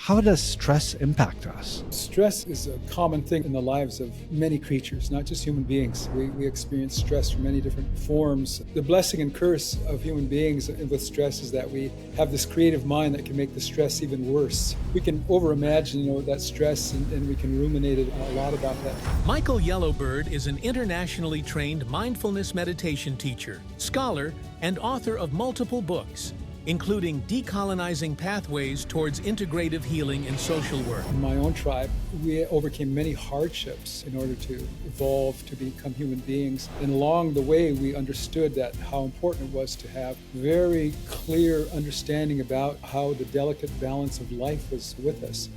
How does stress impact us? Stress is a common thing in the lives of many creatures, not just human beings. We experience stress from many different forms. The blessing and curse of human beings with stress is that we have this creative mind that can make the stress even worse. We can overimagine, that stress, and we can ruminate a lot about that. Michael Yellowbird is an internationally trained mindfulness meditation teacher, scholar, and author of multiple books, including Decolonizing Pathways Towards Integrative Healing and Social Work. In my own tribe, we overcame many hardships in order to evolve to become human beings. And along the way, we understood that how important it was to have very clear understanding about how the delicate balance of life was with us.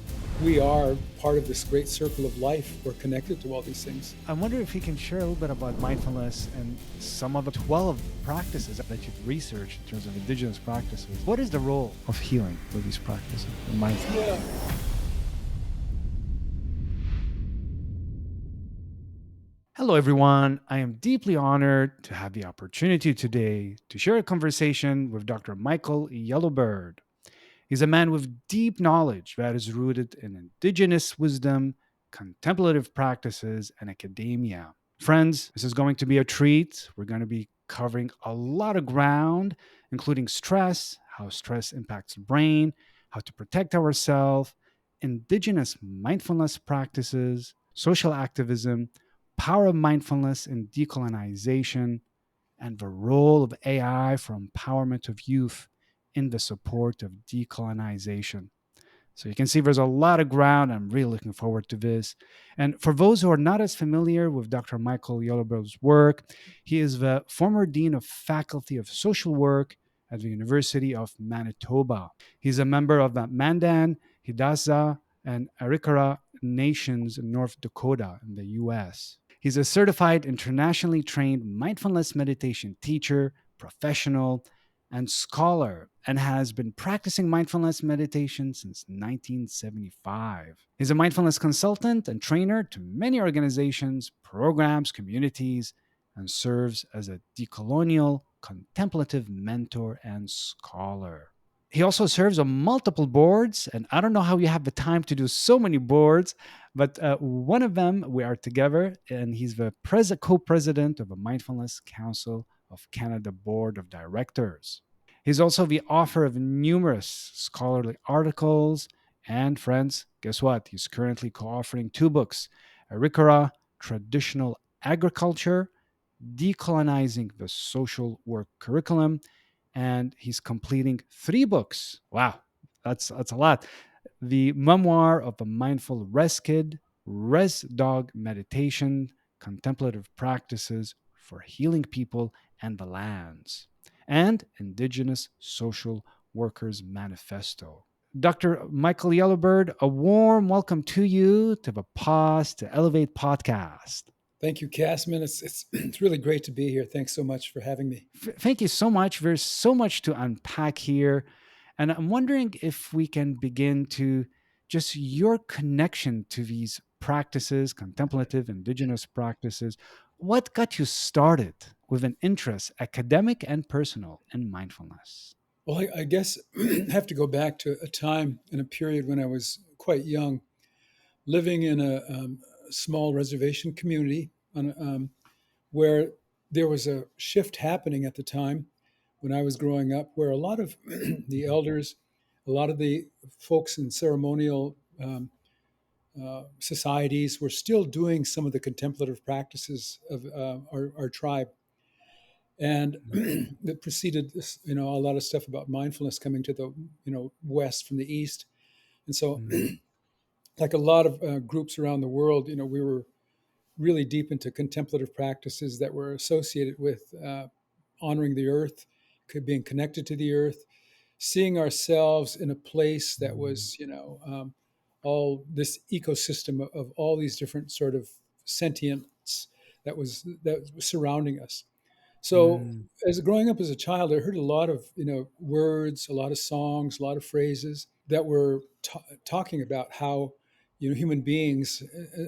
We are part of this great circle of life. We're connected to all these things. I wonder if you can share a little bit about mindfulness and some of the 12 practices that you've researched in terms of indigenous practices. What is the role of healing for these practices in mindfulness? Yeah. Hello, everyone. I am deeply honored to have the opportunity today to share a conversation with Dr. Michael Yellowbird. He's a man with deep knowledge that is rooted in indigenous wisdom, contemplative practices, and academia. Friends, this is going to be a treat. We're going to be covering a lot of ground, including stress, how stress impacts the brain, how to protect ourselves, indigenous mindfulness practices, social activism, power of mindfulness in decolonization, and the role of AI for empowerment of youth in the support of decolonization. So you can see there's a lot of ground. I'm really looking forward to this. And for those who are not as familiar with Dr. Michael Yellowbird's work, he is the former Dean of Faculty of Social Work at the University of Manitoba. He's a member of the Mandan, Hidatsa, and Arikara nations in North Dakota in the US. He's a certified, internationally trained mindfulness meditation teacher, professional, and scholar, and has been practicing mindfulness meditation since 1975. He's a mindfulness consultant and trainer to many organizations, programs, communities, and serves as a decolonial, contemplative mentor and scholar. He also serves on multiple boards, and I don't know how you have the time to do so many boards, but one of them we are together, and he's the co-president of the Mindfulness Council of Canada Board of Directors. He's also the author of numerous scholarly articles, and friends, guess what? He's currently co-authoring 2 books, Arikara, Traditional Agriculture, Decolonizing the Social Work Curriculum, and he's completing 3 books. Wow, that's a lot. The Memoir of a Mindful Res Kid, Res Dog Meditation, Contemplative Practices for Healing People and the Lands, and Indigenous Social Workers Manifesto. Dr. Michael Yellowbird, a warm welcome to you to the Pause to Elevate podcast. Thank you, Casman. It's really great to be here. Thanks so much for having me. Thank you so much. There's so much to unpack here. And I'm wondering if we can begin to just your connection to these practices, contemplative, indigenous practices. What got you started with an interest, academic and personal, in mindfulness? Well, I guess I have to go back to a time and a period when I was quite young, living in a small reservation community where there was a shift happening at the time when I was growing up, where a lot of the elders, a lot of the folks in ceremonial societies were still doing some of the contemplative practices of our tribe. And that preceded this, a lot of stuff about mindfulness coming to the, west from the east. And so, like a lot of groups around the world, we were really deep into contemplative practices that were associated with honoring the earth, being connected to the earth, seeing ourselves in a place that was, all this ecosystem of all these different sort of sentience that was surrounding us. So, Mm, as growing up as a child, I heard a lot of words, a lot of songs, a lot of phrases that were talking about how human beings,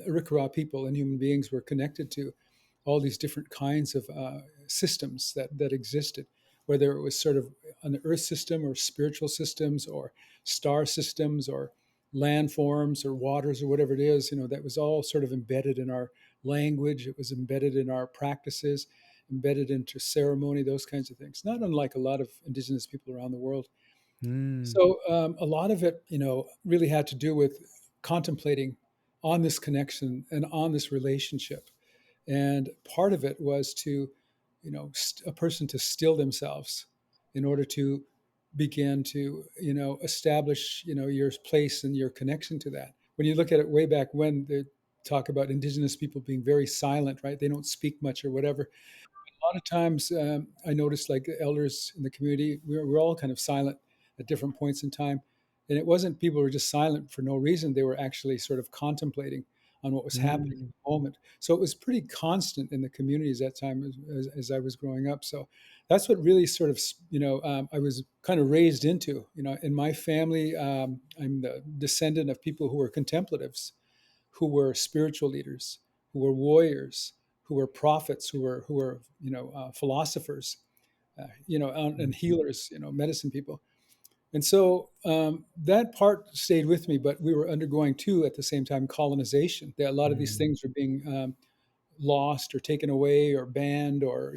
Arikara people, and human beings were connected to all these different kinds of systems that existed, whether it was sort of on the Earth system or spiritual systems or star systems or landforms or waters or whatever it is, that was all sort of embedded in our language. It was embedded in our practices, embedded into ceremony, those kinds of things. Not unlike a lot of indigenous people around the world. Mm, So a lot of it, really had to do with contemplating on this connection and on this relationship. And part of it was to, a person to still themselves in order to begin to, establish, your place and your connection to that. When you look at it way back when, they talk about indigenous people being very silent, right? They don't speak much or whatever. A lot of times, I noticed like elders in the community, we're all kind of silent at different points in time. And it wasn't people were just silent for no reason. They were actually sort of contemplating on what was happening at mm, the moment. So it was pretty constant in the communities that time as I was growing up. So that's what really sort of, I was kind of raised into, in my family. I'm the descendant of people who were contemplatives, who were spiritual leaders, who were warriors, who were prophets, who were philosophers, and mm, healers, medicine people. And so that part stayed with me, but we were undergoing too at the same time colonization. That a lot of these mm, things were being lost or taken away or banned or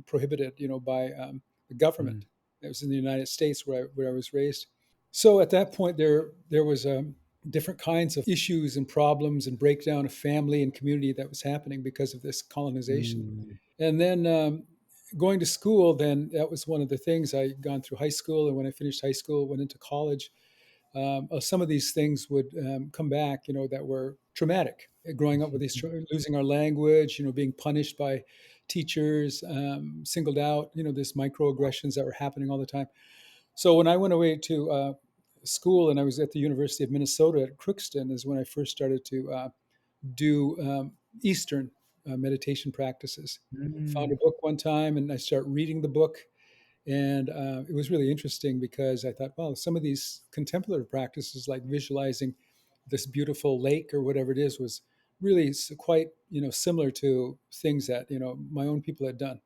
prohibited, by the mm, government. It was in the United States where I was raised. So at that point, there was different kinds of issues and problems and breakdown of family and community that was happening because of this colonization. mm, And then going to school, then that was one of the things. I gone through high school, and when I finished high school, went into college. Some of these things would come back, that were traumatic. Growing up with these, losing our language, being punished by teachers, singled out, this microaggressions that were happening all the time. So when I went away to school and I was at the University of Minnesota at Crookston is when I first started to do Eastern meditation practices. Found a mm, book one time and I started reading the book. And it was really interesting because I thought, well, some of these contemplative practices, like visualizing this beautiful lake or whatever it is, was really quite, similar to things that, my own people had done.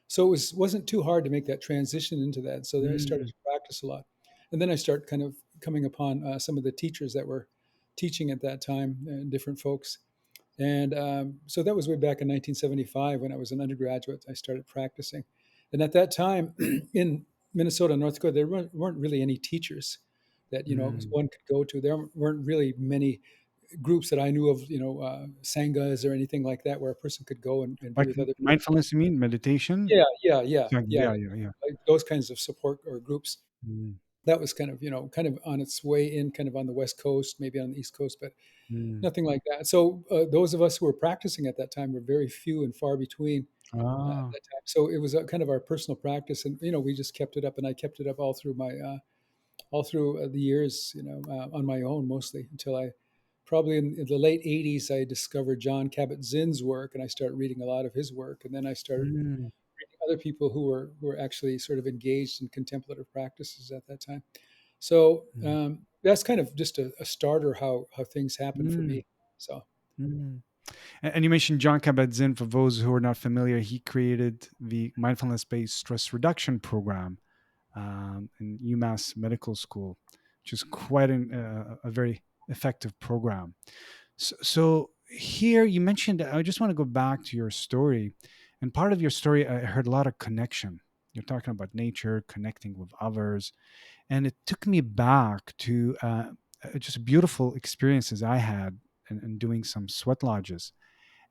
So wasn't too hard to make that transition into that. So then I started mm, to practice a lot, and then I start kind of coming upon some of the teachers that were teaching at that time, different folks. And so that was way back in 1975 when I was an undergraduate. I started practicing, and at that time in Minnesota, North Dakota, there weren't really any teachers that mm. one could go to. There weren't really many groups that I knew of, sanghas or anything like that, where a person could go and be Like with other people. mindfulness, you mean meditation? Yeah, yeah, yeah, Yeah, yeah. yeah, yeah, yeah. Like those kinds of support or groups. Mm, That was kind of, kind of on its way in, kind of on the West Coast, maybe on the East Coast, but mm. nothing like that. So those of us who were practicing at that time were very few and far between at Ah, that time. So it was a, kind of our personal practice, and we just kept it up, and I kept it up all through the years, on my own mostly until I probably in the late 80s I discovered John Kabat-Zinn's work, and I started reading a lot of his work, and then I started mm, reading other people who were actually sort of engaged in contemplative practices at that time. So mm, that's kind of just a starter how things happen for mm, me. So mm. And you mentioned John Kabat-Zinn. For those who are not familiar, he created the mindfulness-based stress reduction program in UMass Medical School, which is quite a very effective program. So here you mentioned, I just want to go back to your story. And part of your story, I heard a lot of connection. You're talking about nature, connecting with others. And it took me back to just beautiful experiences I had in doing some sweat lodges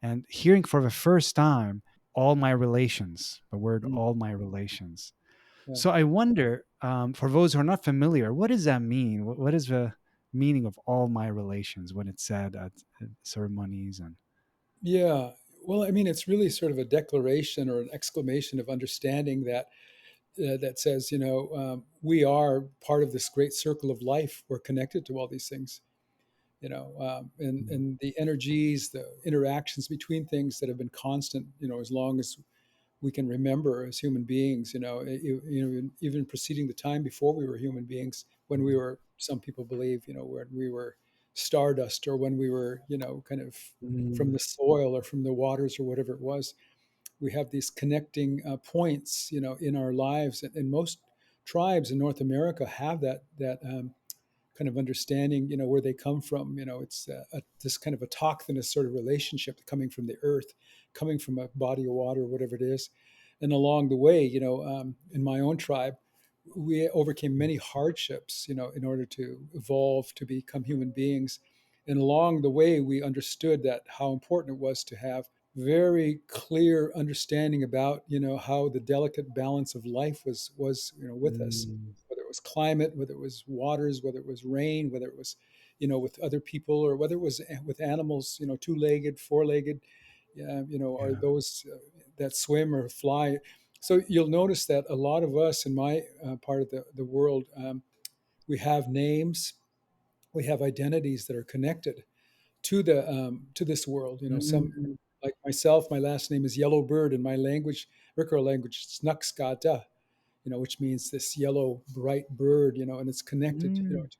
and hearing for the first time all my relations, the word mm, all my relations. yeah. So I wonder, for those who are not familiar, what does that mean? What is the meaning of all my relations when it's said at ceremonies and Yeah. Well, I mean, it's really sort of a declaration or an exclamation of understanding that says, we are part of this great circle of life. We're connected to all these things, and the energies, the interactions between things that have been constant, as long as we can remember as human beings, even preceding the time before we were human beings, when we were, some people believe, when we were stardust or when we were, kind of from Mm, the soil or from the waters or whatever it was. We have these connecting points, in our lives, and most tribes in North America have that kind of understanding, where they come from. It's this kind of autochthonous sort of relationship coming from the earth, coming from a body of water, whatever it is. And along the way, in my own tribe, we overcame many hardships, in order to evolve to become human beings. And along the way, we understood that how important it was to have very clear understanding about, how the delicate balance of life was with us, Mm. whether it was climate, whether it was waters, whether it was rain, whether it was, with other people, or whether it was with animals, two-legged, four-legged, or Yeah. those that swim or fly. So you'll notice that a lot of us in my part of the world, we have names, we have identities that are connected to this world. Some, Mm. like myself, my last name is Yellow Bird. In my language, Ricaro language, it's Nuxkata, which means this yellow bright bird. And it's connected, Mm.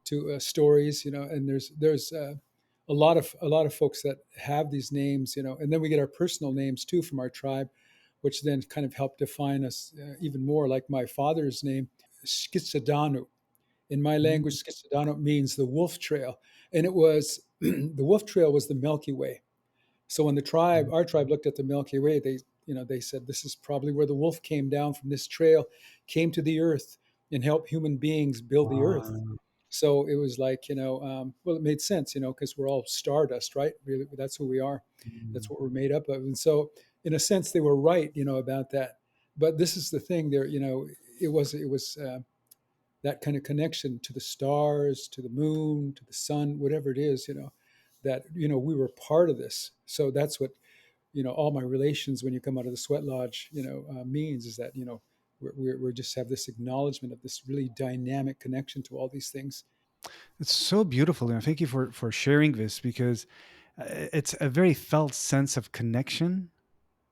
to stories. And there's a lot of folks that have these names. And then we get our personal names too from our tribe, which then kind of help define us even more. Like my father's name, Skitsadanu. In my Mm. language, Skitsadanu means the wolf trail, and it was the wolf trail was the Milky Way. So when our tribe looked at the Milky Way, they said this is probably where the wolf came down from this trail, came to the earth, and helped human beings build the earth. Wow. So it was like, well, it made sense, because we're all stardust, right? Really, that's who we are. That's Mm. what we're made up of. And so, in a sense, they were right, about that. But this is the thing: there, it was that kind of connection to the stars, to the moon, to the sun, whatever it is, that we were part of this. So that's what all my relations when you come out of the sweat lodge, means is that we're just have this acknowledgement of this really dynamic connection to all these things. It's so beautiful, and thank you for sharing this, because it's a very felt sense of connection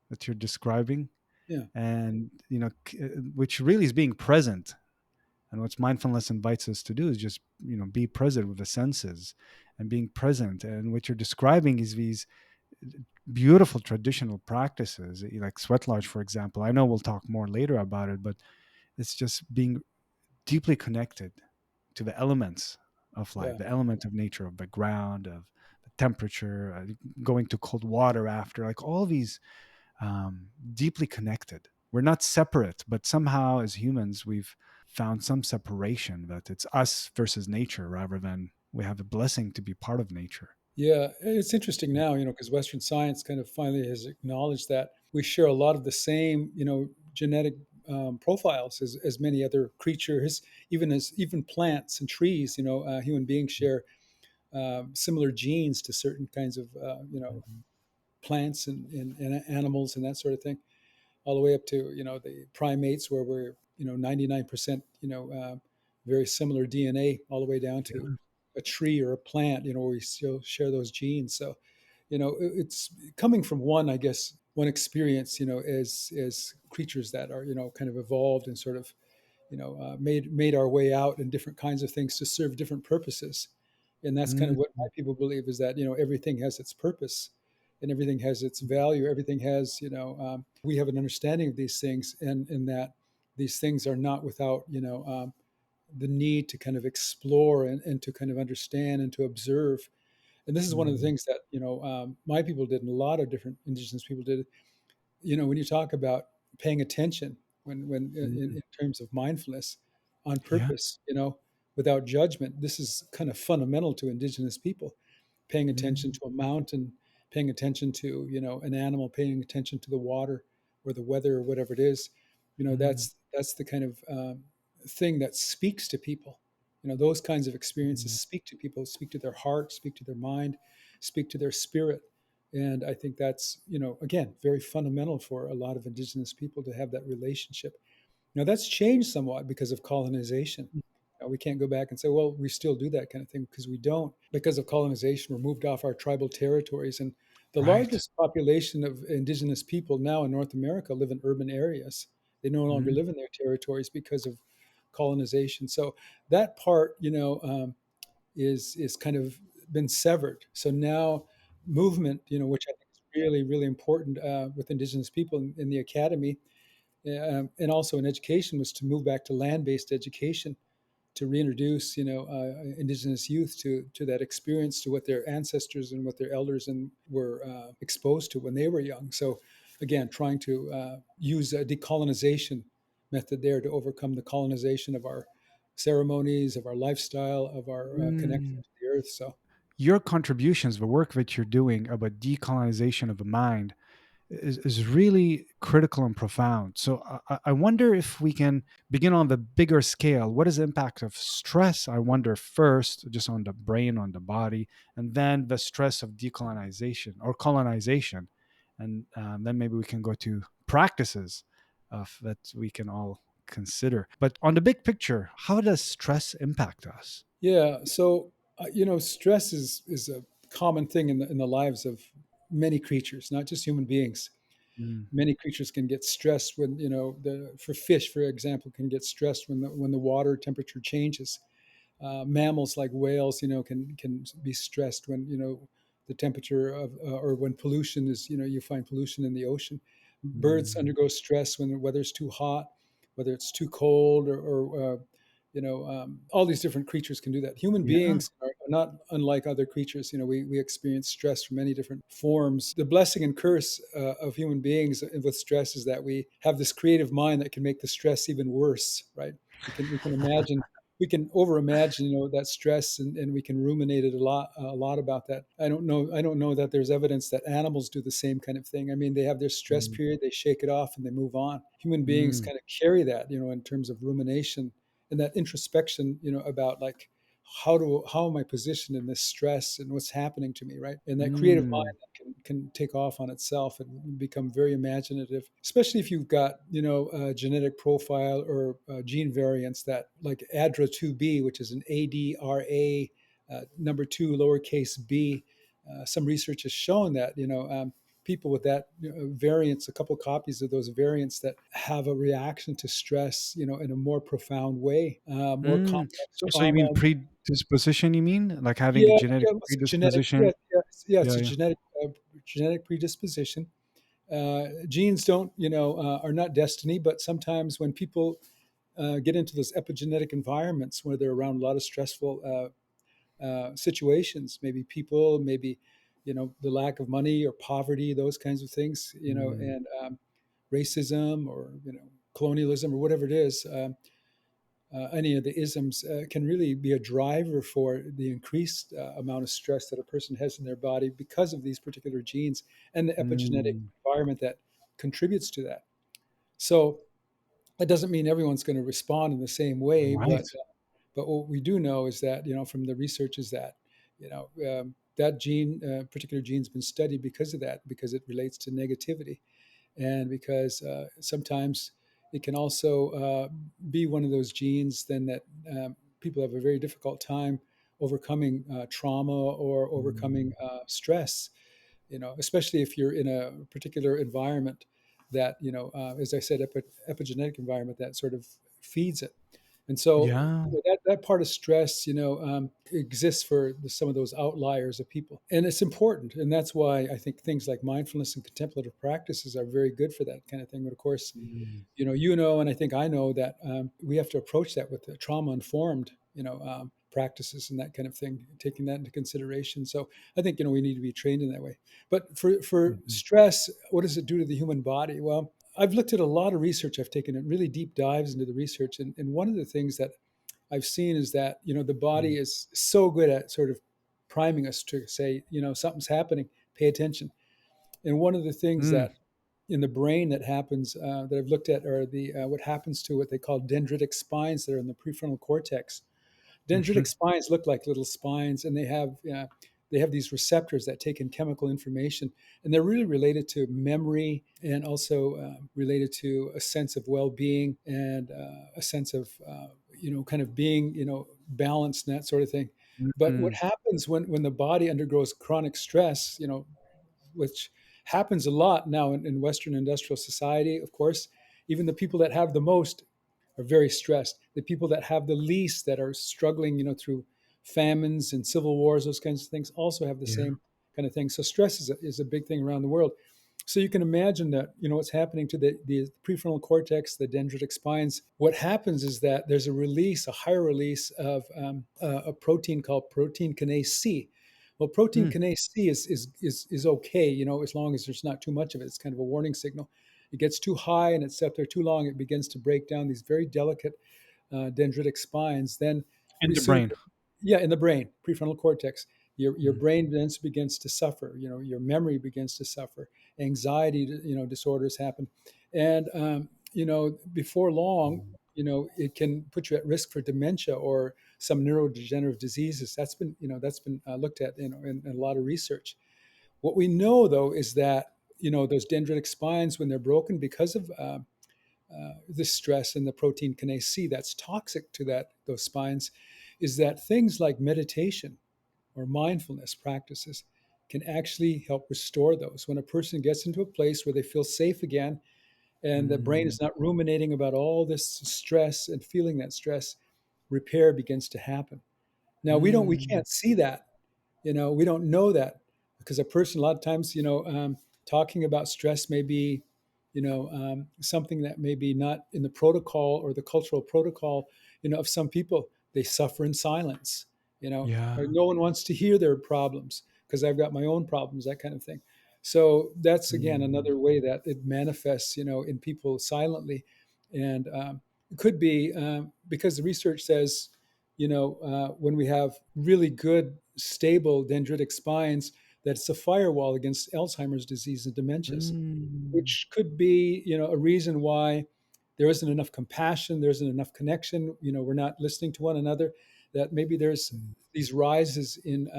that you're describing, Yeah, and which really is being present. And what mindfulness invites us to do is just be present with the senses and being present. And what you're describing is these beautiful traditional practices, like sweat lodge, for example. I know we'll talk more later about it, but it's just being deeply connected to the elements of life, yeah, the element of nature, of the ground, of the temperature, going to cold water after, like all these, deeply connected. We're not separate, but somehow as humans, we've found some separation, that it's us versus nature rather than we have a blessing to be part of nature. yeah. It's interesting now, because Western science kind of finally has acknowledged that we share a lot of the same, genetic profiles as many other creatures, even plants and trees. Human beings share similar genes to certain kinds of Mhm. plants and animals and that sort of thing, all the way up to the primates where we're 99% very similar DNA, all the way down to Yeah. a tree or a plant, where we still share those genes. So it's coming from one, I guess, one experience, as creatures that are kind of evolved and sort of made our way out in different kinds of things to serve different purposes. And that's kind of what my Mhm. people believe, is that everything has its purpose and everything has its value. Everything has, we have an understanding of these things, and in that these things are not without the need to kind of explore and to kind of understand and to observe. And this is one of the Mhm. things that my people did, and a lot of different indigenous people did. When you talk about paying attention, when Mhm. in terms of mindfulness, on Yeah. purpose, without judgment, this is kind of fundamental to indigenous people. Paying attention Mhm. to a mountain, paying attention to an animal, paying attention to the water or the weather or whatever it is. Mhm. That's the kind of thing that speaks to people. Those kinds of experiences Mhm. speak to people, speak to their heart, speak to their mind, speak to their spirit. And I think that's, again, very fundamental for a lot of indigenous people to have that relationship. Now, that's changed somewhat because of colonization. We can't go back and say, well, we still do that kind of thing, because we don't. Because of colonization, we're moved off our tribal territories. And the Right. largest population of indigenous people now in North America live in urban areas. They no longer Mhm. live in their territories because of colonization. So that part, is kind of been severed. So now movement, which I think is really, really important with Indigenous people in the academy, and also in education, was to move back to land-based education, to reintroduce, Indigenous youth to that experience, to what their ancestors and what their elders and were exposed to when they were young. So, again, trying to use a decolonization method there to overcome the colonization of our ceremonies, of our lifestyle, of our connection Mm. to the earth. So, Your contributions, the work that you're doing about decolonization of the mind, is really critical and profound. So I wonder if we can begin on the bigger scale. What is the impact of stress? I wonder first, just on the brain, on the body, and then the stress of decolonization or colonization, and then maybe we can go to practices of that we can all consider. But on the big picture, how does stress impact us? yeah. So, stress is a common thing in the lives of many creatures, not just human beings. Mm, Many creatures can get stressed when, for fish, for example, can get stressed when the water temperature changes. Mammals like whales, can be stressed when, the temperature of or when pollution is, you find pollution in the ocean. Birds mm, undergo stress when the weather's too hot, whether it's too cold, all these different creatures can do that. Human yeah. beings are not unlike other creatures. We experience stress from many different forms. The blessing and curse of human beings with stress is that we have this creative mind that can make the stress even worse, right? We can imagine, we can over imagine, that stress, and we can ruminate it a lot about that. I don't know that there's evidence that animals do the same kind of thing. I mean, they have their stress Mm, period, they shake it off and they move on. Human beings mm, kind of carry that, in terms of rumination and that introspection, about like, how am I positioned in this stress and what's happening to me, right? And that creative mm, mind that can take off on itself and become very imaginative, especially if you've got, a genetic profile or gene variants that, like ADRA2B, which is an ADRA number two lowercase b. Some research has shown that, people with that, variants, a couple copies of those variants, that have a reaction to stress, in a more profound way, more mm. complex So you mean trauma. predisposition? You mean like having a Yeah, genetic yeah, it's a genetic. Yeah, predisposition? yeah, it's Yeah, a yeah. genetic predisposition. Genes don't, are not destiny, but sometimes when people get into those epigenetic environments where they're around a lot of stressful situations, maybe people, maybe, the lack of money or poverty, those kinds of things, Mm, and racism, or, colonialism, or whatever it is. Any of the isms can really be a driver for the increased amount of stress that a person has in their body because of these particular genes and the epigenetic mm. environment that contributes to that. So that doesn't mean everyone's going to respond in the same way, Right. but what we do know is that, from the research, is that, that gene, particular gene's been studied because of that, because it relates to negativity, and because sometimes it can also be one of those genes then that people have a very difficult time overcoming trauma or overcoming Mm, stress, especially if you're in a particular environment that, as I said, epigenetic environment that sort of feeds it. And so, yeah. that part of stress, exists for some of those outliers of people. And it's important. And that's why I think things like mindfulness and contemplative practices are very good for that kind of thing. But of course, Mm, and I think I know that we have to approach that with the trauma informed, practices and that kind of thing, taking that into consideration. So I think, we need to be trained in that way. But for mhm, stress, what does it do to the human body? Well, I've looked at a lot of research. I've taken really deep dives into the research. And one of the things that I've seen is that, the mm, body is so good at sort of priming us to say, something's happening, pay attention. And one of the things mm, that in the brain that happens, that I've looked at, are the what happens to what they call dendritic spines that are in the prefrontal cortex. Dendritic mhm, spines look like little spines, and they have these receptors that take in chemical information, and they're really related to memory, and also related to a sense of well-being, and a sense of kind of being, balanced, and that sort of thing. But what mm. happens when the body undergoes chronic stress, which happens a lot now in Western industrial society, of course. Even the people that have the most are very stressed. The people that have the least, that are struggling, through famines and civil wars, those kinds of things, also have the Yeah. same kind of thing. So stress is a big thing around the world. So you can imagine that, what's happening to the prefrontal cortex, the dendritic spines. What happens is that there's a higher release of a protein called protein kinase C. Well, protein Mm. kinase C is okay, as long as there's not too much of it. It's kind of a warning signal. It gets too high and it's up there too long, it begins to break down these very delicate dendritic spines. Then In pretty the soon, brain. yeah, in the brain, prefrontal cortex, your Mm. brain then begins to suffer. Your memory begins to suffer. Anxiety, disorders happen, and before long, it can put you at risk for dementia or some neurodegenerative diseases. That's been looked at, in a lot of research. What we know though is that those dendritic spines, when they're broken because of the stress and the protein kinase C that's toxic to those spines, is that things like meditation or mindfulness practices can actually help restore those. When a person gets into a place where they feel safe again and the brain Mm. is not ruminating about all this stress and feeling that stress, repair begins to happen. Now we Mm. can't see that, we don't know that, because a person, a lot of times, talking about stress may be, something that may be not in the protocol or the cultural protocol, of some people. They suffer in silence, Yeah. or no one wants to hear their problems because I've got my own problems, that kind of thing. So that's again Mm. another way that it manifests, in people silently, and it could be because the research says, when we have really good, stable dendritic spines, that it's a firewall against Alzheimer's disease and dementias, Mm. which could be, a reason why there isn't enough compassion, there isn't enough connection. We're not listening to one another. That maybe there's Mm. these rises in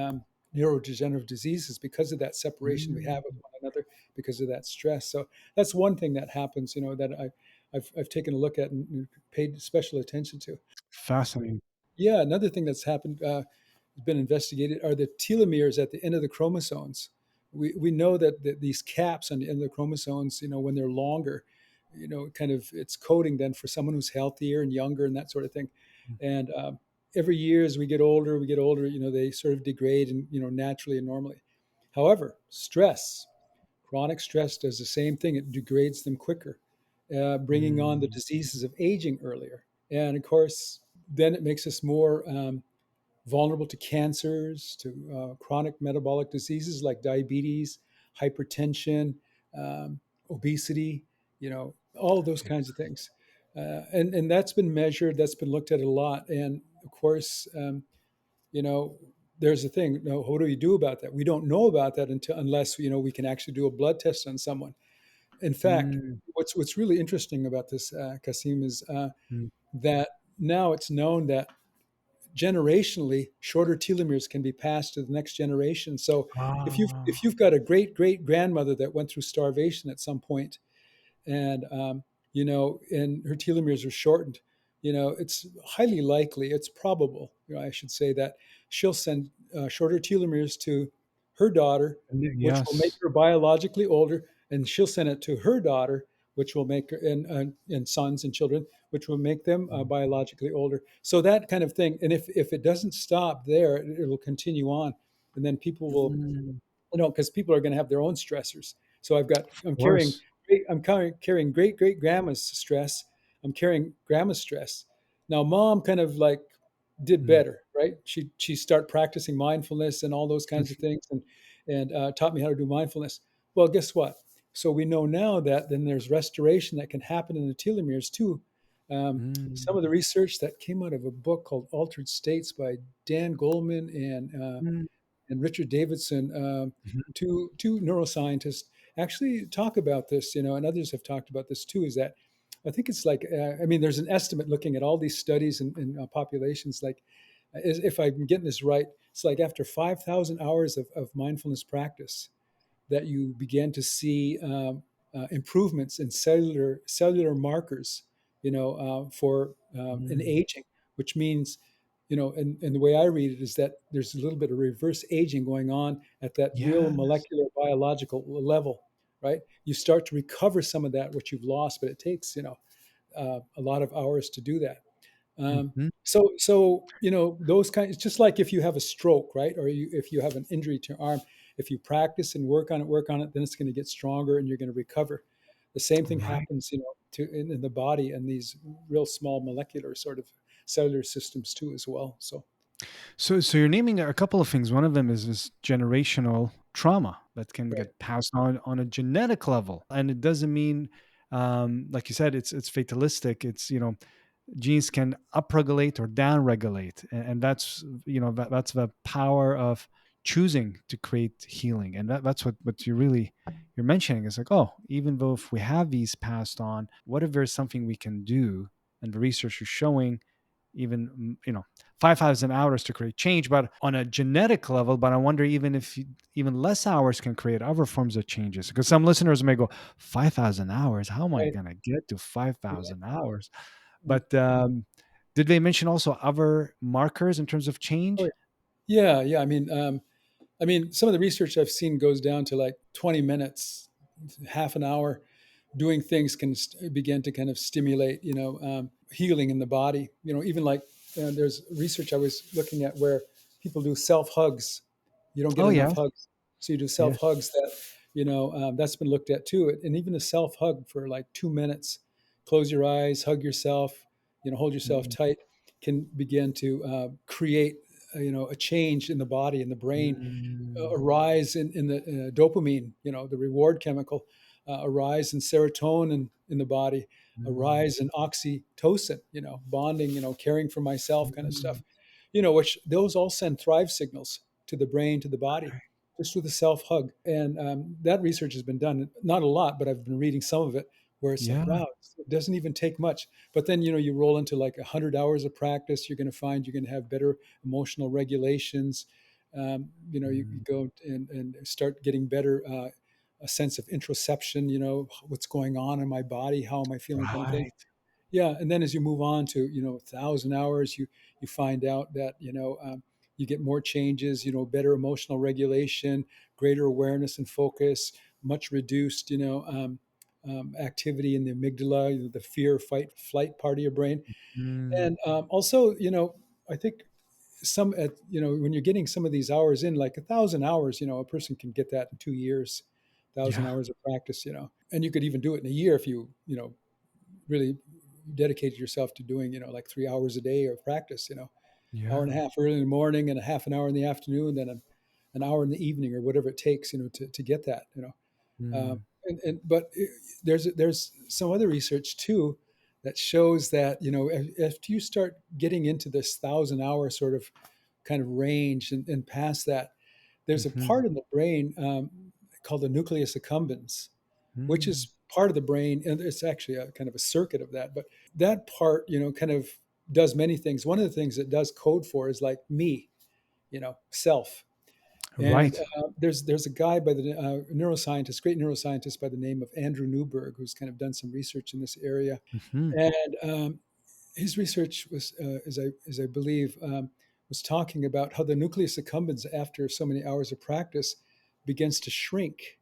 neurodegenerative diseases because of that separation we Mm. have with one another, because of that stress. So that's one thing that happens, that I've taken a look at and paid special attention to. Fascinating. Yeah, another thing that's happened, has been investigated, are the telomeres at the end of the chromosomes. We know that these caps on the end of the chromosomes, when they're longer, kind of it's coding then for someone who's healthier and younger and that sort of thing. And every year as we get older, they sort of degrade and naturally and normally. However, chronic stress does the same thing. It degrades them quicker, bringing on the Mm. diseases of aging earlier. And of course, then it makes us more vulnerable to cancers, to chronic metabolic diseases like diabetes, hypertension, obesity, all of those kinds of things. And that's been measured, that's been looked at a lot. And of course, you know, there's a thing. What do we do about that? We don't know about that unless we can actually do a blood test on someone. In fact, Mm. what's really interesting about this, Kasim, is Mm. that now it's known that generationally shorter telomeres can be passed to the next generation. So if Ah. you've got a great great grandmother that went through starvation at some point, and and her telomeres are shortened, it's highly likely, it's probable, I should say, that she'll send shorter telomeres to her daughter, which will make Yes. her biologically older, and she'll send it to her daughter, which will make her, and sons and children, which will make them biologically older. So that kind of thing. And if it doesn't stop there, it'll continue on, and then people will, Mm. because people are going to have their own stressors. So Of course. I'm carrying great great grandma's stress. I'm carrying grandma's stress. Now, mom kind of like did Mm. better, right? She started practicing mindfulness and all those kinds of things, and taught me how to do mindfulness. Well, guess what? So we know now that then there's restoration that can happen in the telomeres too. Some of the Mm. research that came out of a book called Altered States by Dan Goleman Mm. and Richard Davidson, Mhm. two neuroscientists, actually talk about this, and others have talked about this too. Is that I think it's like, there's an estimate looking at all these studies in populations. Like, if I'm getting this right, it's like after 5,000 hours of mindfulness practice, that you began to see improvements in cellular markers, for in Mm. aging, which means, and the way I read it is that there's a little bit of reverse aging going on at that real Yes. molecular biological level, right? You start to recover some of that what you've lost, but it takes a lot of hours to do that. Um, Mhm. So those kinds. It's just like if you have a stroke, right? Or if you have an injury to your arm, if you practice and work on it, then it's going to get stronger and you're going to recover. The same thing Right. happens, in the body and these real small molecular sort of cellular systems too, as well. So So you're naming a couple of things. One of them is this generational trauma that can right, get passed on a genetic level, and it doesn't mean, like you said, it's fatalistic. It's genes can upregulate or downregulate, and that's that's the power of choosing to create healing, and that's what you're mentioning. Is like, oh, even though if we have these passed on, what if there's something we can do? And the research is showing even 5,000 hours to create change, but on a genetic level. But I wonder even if even less hours can create other forms of changes, because some listeners may go, 5,000 hours, how am I right, going to get to yeah, 5,000 hours? yeah. But did they mention also other markers in terms of Oh, change? yeah, yeah. I mean, some of the research I've seen goes down to like 20 minutes, half an hour. Doing things can begin to kind of stimulate, healing in the body. Even like there's research I was looking at where people do self hugs. You don't get Oh enough yes, hugs, so you do self yes. hugs. That's been looked at too. And even a self hug for like 2 minutes, close your eyes, hug yourself, hold yourself Mm, tight, can begin to create a change in the body and the brain, a mm, rise in the dopamine, the reward chemical, a rise in serotonin in the body, a mm, rise in oxytocin, bonding, caring for myself kind of mm. stuff, which those all send thrive signals to the brain, to the body, just with a self hug. And that research has been done, not a lot, but I've been reading some of it where it's like, Yeah. wow, it doesn't even take much. But then, you roll into like 100 hours of practice, you're going to find you're going to have better emotional regulations. You Mm. go and start getting better, a sense of introspection, what's going on in my body, how am I feeling, kind of thing. Right. Yeah, and then as you move on to 1,000 hours, you find out that you get more changes, better emotional regulation, greater awareness and focus, much reduced activity in the amygdala, the fear, fight, flight part of your brain, Mm. and also I think some at when you're getting some of these hours in, like 1,000 hours, a person can get that in 2 years, 1,000 Yeah. hours of practice, and you could even do it in a year if you really dedicated yourself to doing like 3 hours a day of practice, hour Yeah. and a half early in the morning and a half an hour in the afternoon, then an hour in the evening or whatever it takes, to get that, Mm. but there's some other research too that shows that if you start getting into this 1,000 hour sort of kind of range and past that, there's a Mhm. part in the brain called the nucleus accumbens, which Mm. is part of the brain, and it's actually a kind of a circuit of that. But that part, kind of does many things. One of the things it does code for is like me, self. And Right. there's a guy by the neuroscientist, great neuroscientist by the name of Andrew Newberg, who's kind of done some research in this area. Mhm. And his research was, as I believe, was talking about how the nucleus accumbens, after so many hours of practice, begins to shrink.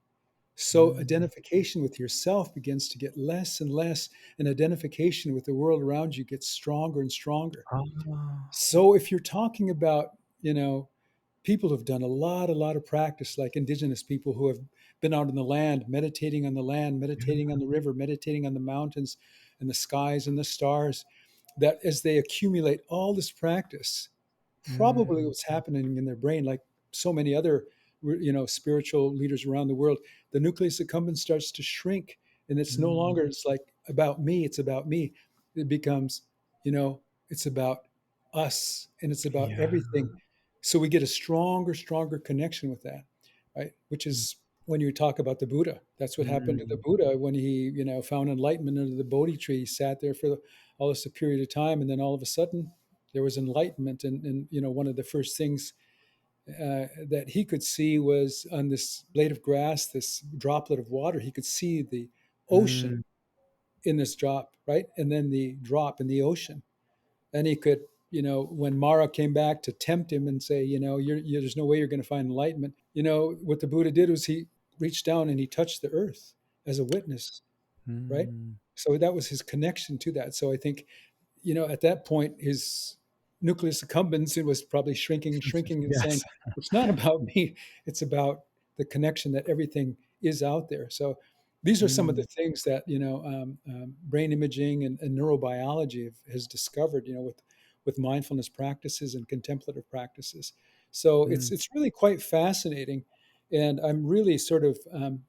So Mm. identification with yourself begins to get less and less, and identification with the world around you gets stronger and stronger. Ah. So if you're talking about, people who've done a lot of practice, like indigenous people who have been out in the land, meditating on the land, meditating on the river, meditating on the mountains and the skies and the stars, that as they accumulate all this practice, probably Mm. what's happening in their brain, like so many other spiritual leaders around the world, the nucleus accumbens starts to shrink, and it's no Mm. longer, it's like about me, it's about me. It becomes, you know it's about us, and it's about Yeah. everything. So we get a stronger connection with that, right? Which Mm. is when you talk about the Buddha, that's what happened to the Mm. Buddha when he found enlightenment under the Bodhi tree. He sat there for all this period of time, and then all of a sudden there was enlightenment. And one of the first things that he could see was on this blade of grass, this droplet of water. He could see the ocean Mm. in this drop, right? And then the drop in the ocean. And he could, when Mara came back to tempt him and say, there's no way you're going to find enlightenment. What the Buddha did was he reached down and he touched the earth as a witness, right? Mm. So that was his connection to that. So I think, at that point, his nucleus accumbens, it was probably shrinking, shrinking, and saying, Yes. it's not about me, it's about the connection that everything is out there. So these are some of the Mm, things that, brain imaging and neurobiology has discovered, with mindfulness practices and contemplative practices. So it's mm, it's really quite fascinating, and I'm really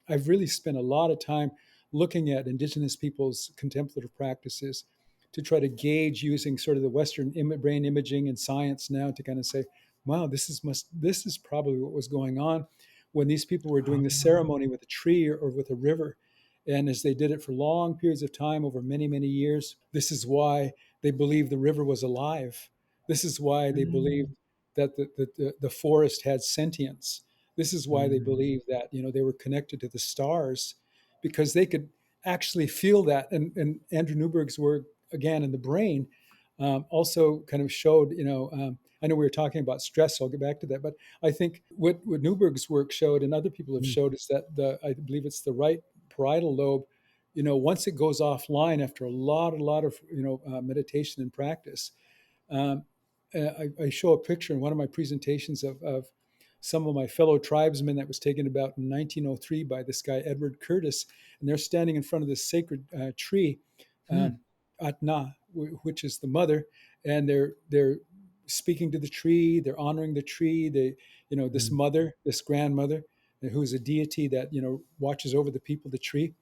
I've really spent a lot of time looking at Indigenous people's contemplative practices to try to gauge, using sort of the Western brain imaging and science now, to kind of say, wow, this is probably what was going on when these people were doing the ah, ceremony with a tree or with a river. And as they did it for long periods of time over many, many years, this is why they believed the river was alive. This is why they mm, believed that the forest had sentience. This is why they mm, believed that, they were connected to the stars, because they could actually feel that. And Andrew Newberg's work, again, in the brain, also kind of showed, I know we were talking about stress, so I'll get back to that. But I think what Newberg's work showed, and other people have mm, showed, is that I believe it's the right parietal lobe, once it goes offline after a lot of, meditation and practice. Um, I show a picture in one of my presentations of some of my fellow tribesmen that was taken about in 1903 by this guy, Edward Curtis. And they're standing in front of this sacred tree, mm, Atna, which is the mother. And they're speaking to the tree, they're honoring the tree. This mm, mother, this grandmother, who is a deity that, watches over the people, the tree.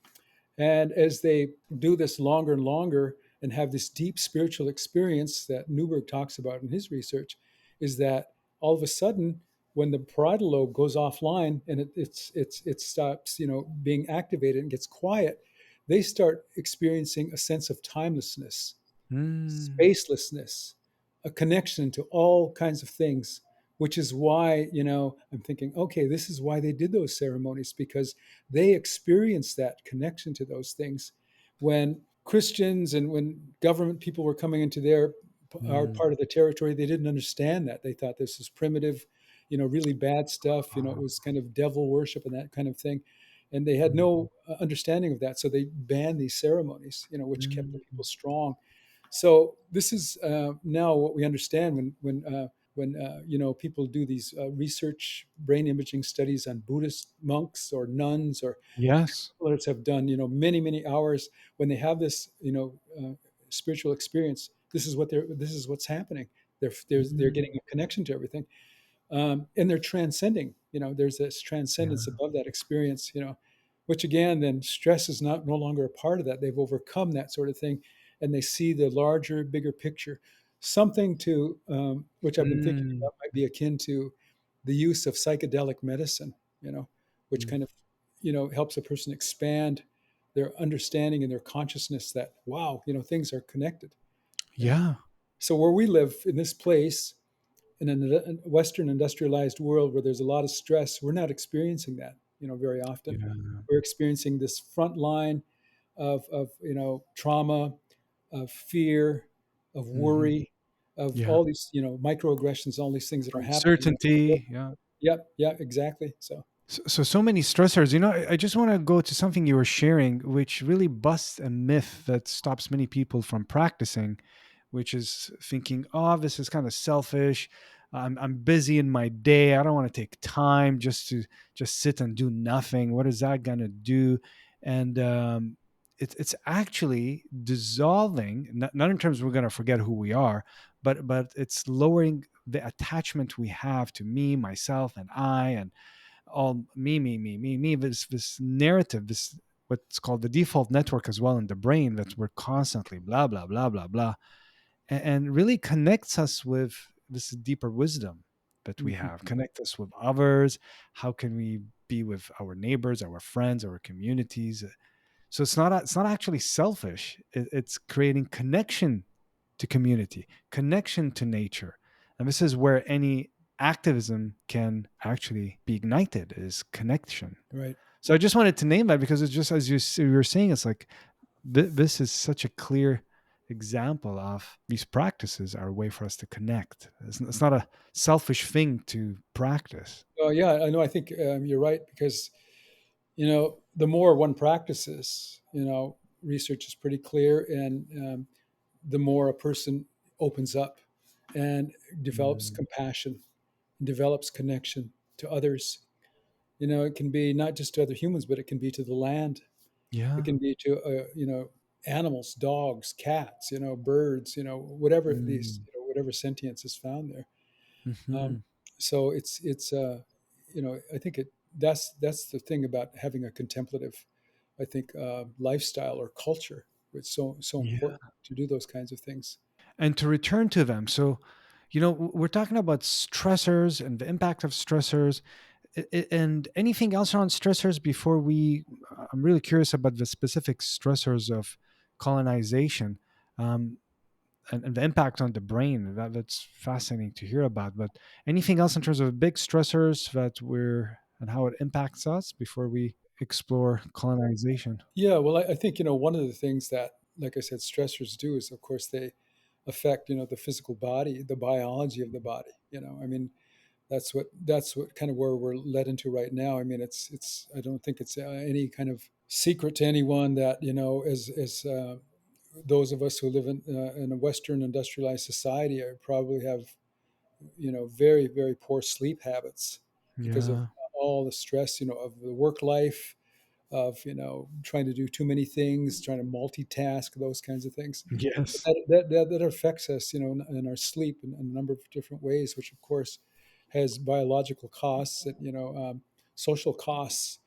And as they do this longer and longer and have this deep spiritual experience that Newberg talks about in his research, is that all of a sudden, when the parietal lobe goes offline and it stops, being activated and gets quiet, they start experiencing a sense of timelessness, mm, spacelessness, a connection to all kinds of things, which is why, I'm thinking, okay, this is why they did those ceremonies, because they experienced that connection to those things. When Christians and when government people were coming into our mm. part of the territory, they didn't understand that. They thought this was primitive, really bad stuff. It Ah, was kind of devil worship and that kind of thing. And they had mm, no understanding of that. So they banned these ceremonies, which kept the mm. people strong. So this is now what we understand when people do these research brain imaging studies on Buddhist monks or nuns, or Yes. others have done many hours when they have this spiritual experience. This is what's happening. They're Mm, getting a connection to everything, and they're transcending. There's this transcendence yeah. above that experience. Which again, then stress is not no longer a part of that. They've overcome that sort of thing, and they see the larger, bigger picture. Something to which I've been thinking Mm, about might be akin to the use of psychedelic medicine. Which mm. kind of helps a person expand their understanding and their consciousness that, wow, things are connected. You know, Yeah. so where we live in this place, in a Western industrialized world where there's a lot of stress, we're not experiencing that, very often. Yeah. We're experiencing this front line of trauma, of fear, of Mhm. worry, of Yeah. all these, microaggressions, all these things that are happening. Uncertainty. Yeah. Yep, yeah, exactly. So, So many stressors. I just want to go to something you were sharing, which really busts a myth that stops many people from practicing, which is thinking, "Oh, this is kind of selfish. I'm busy in my day. I don't want to take time just sit and do nothing. What is that gonna do?" And it's actually dissolving. Not in terms we're gonna forget who we are, but it's lowering the attachment we have to me, myself, and I, and all me, this narrative, this what's called the default network as well in the brain, that we're constantly blah blah blah blah blah, and really connects us with this deeper wisdom that we mhm, have, connect us with others. How can we be with our neighbors, our friends, our communities? So it's not actually selfish. It's creating connection to community, connection to nature. And this is where any activism can actually be ignited, is connection. right. So I just wanted to name that because it's just as you were saying, it's like this is such a clear example of these practices are a way for us to connect. It's not a selfish thing to practice. Oh, yeah, I know. I think you're right, because the more one practices, research is pretty clear, and the more a person opens up and develops Mm. compassion, develops connection to others. You know, it can be not just to other humans, but it can be to the land. It Yeah. can be to animals, dogs, cats, birds, whatever these, Mm. whatever sentience is found there. Um, Hmm. so I think that's the thing about having a contemplative, I think, lifestyle or culture. It's so Yeah. important to do those kinds of things. And to return to them. So, we're talking about stressors and the impact of stressors, and anything else on stressors before we. I'm really curious about the specific stressors of colonization. Um, and the impact on the brain. That's fascinating to hear about. But anything else in terms of big stressors that we're and how it impacts us before we explore colonization? Yeah, well, I think one of the things that, like I said, stressors do is, of course, they affect the physical body, the biology of the body. I mean, that's what kind of where we're led into right now. I mean, it's I don't think it's any kind of secret to anyone that as those of us who live in a Western industrialized society probably have very very poor sleep habits because of Yeah. all the stress of the work life, of trying to do too many things, trying to multitask, those kinds of things. But Yes. that affects us, in our sleep in a number of different ways, which of course has biological costs and social costs,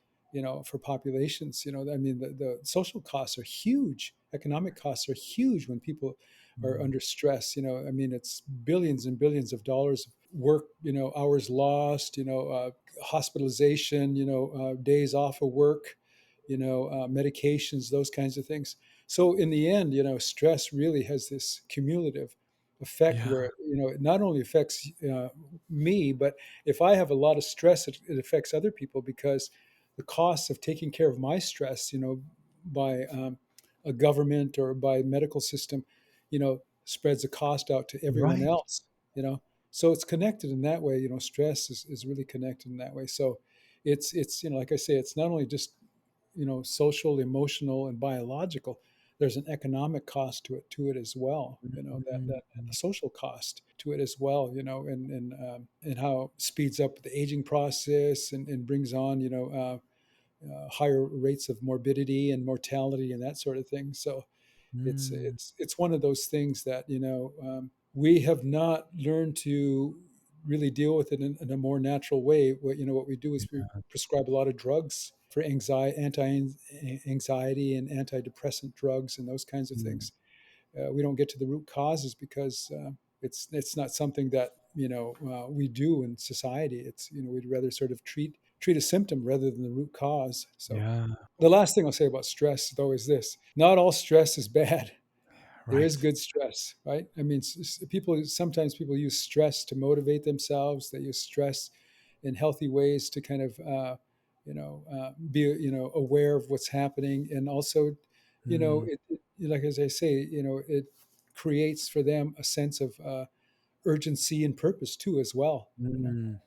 for populations. I mean, the social costs are huge. Economic costs are huge when people are Mm. under stress. I mean, it's billions and billions of dollars of work, hours lost, hospitalization, days off of work, medications, those kinds of things. So in the end, stress really has this cumulative effect Yeah. where it not only affects me, but if I have a lot of stress, it affects other people because the costs of taking care of my stress, by a government or by medical system, spreads the cost out to everyone Right. else. So it's connected in that way. Stress is really connected in that way. So it's like I say, it's not only just social, emotional, and biological. There's an economic cost to it as well. That and Mhm. a social cost to it as well. And how it speeds up the aging process and brings on higher rates of morbidity and mortality and that sort of thing. So it's Mm. it's it's one of those things that we have not learned to really deal with it in a more natural way. What we do is we prescribe a lot of drugs for anti-anxiety and antidepressant drugs and those kinds of Mm. things. We don't get to the root causes because it's not something that we do in society. It's we'd rather sort of treat a symptom rather than the root cause. So Yeah. the last thing I'll say about stress, though, is this: not all stress is bad. There is Right. good stress, right? I mean, sometimes people use stress to motivate themselves. They use stress in healthy ways to kind of be aware of what's happening, and also Mm. like as I say, it creates for them a sense of urgency and purpose too, as well. Mm.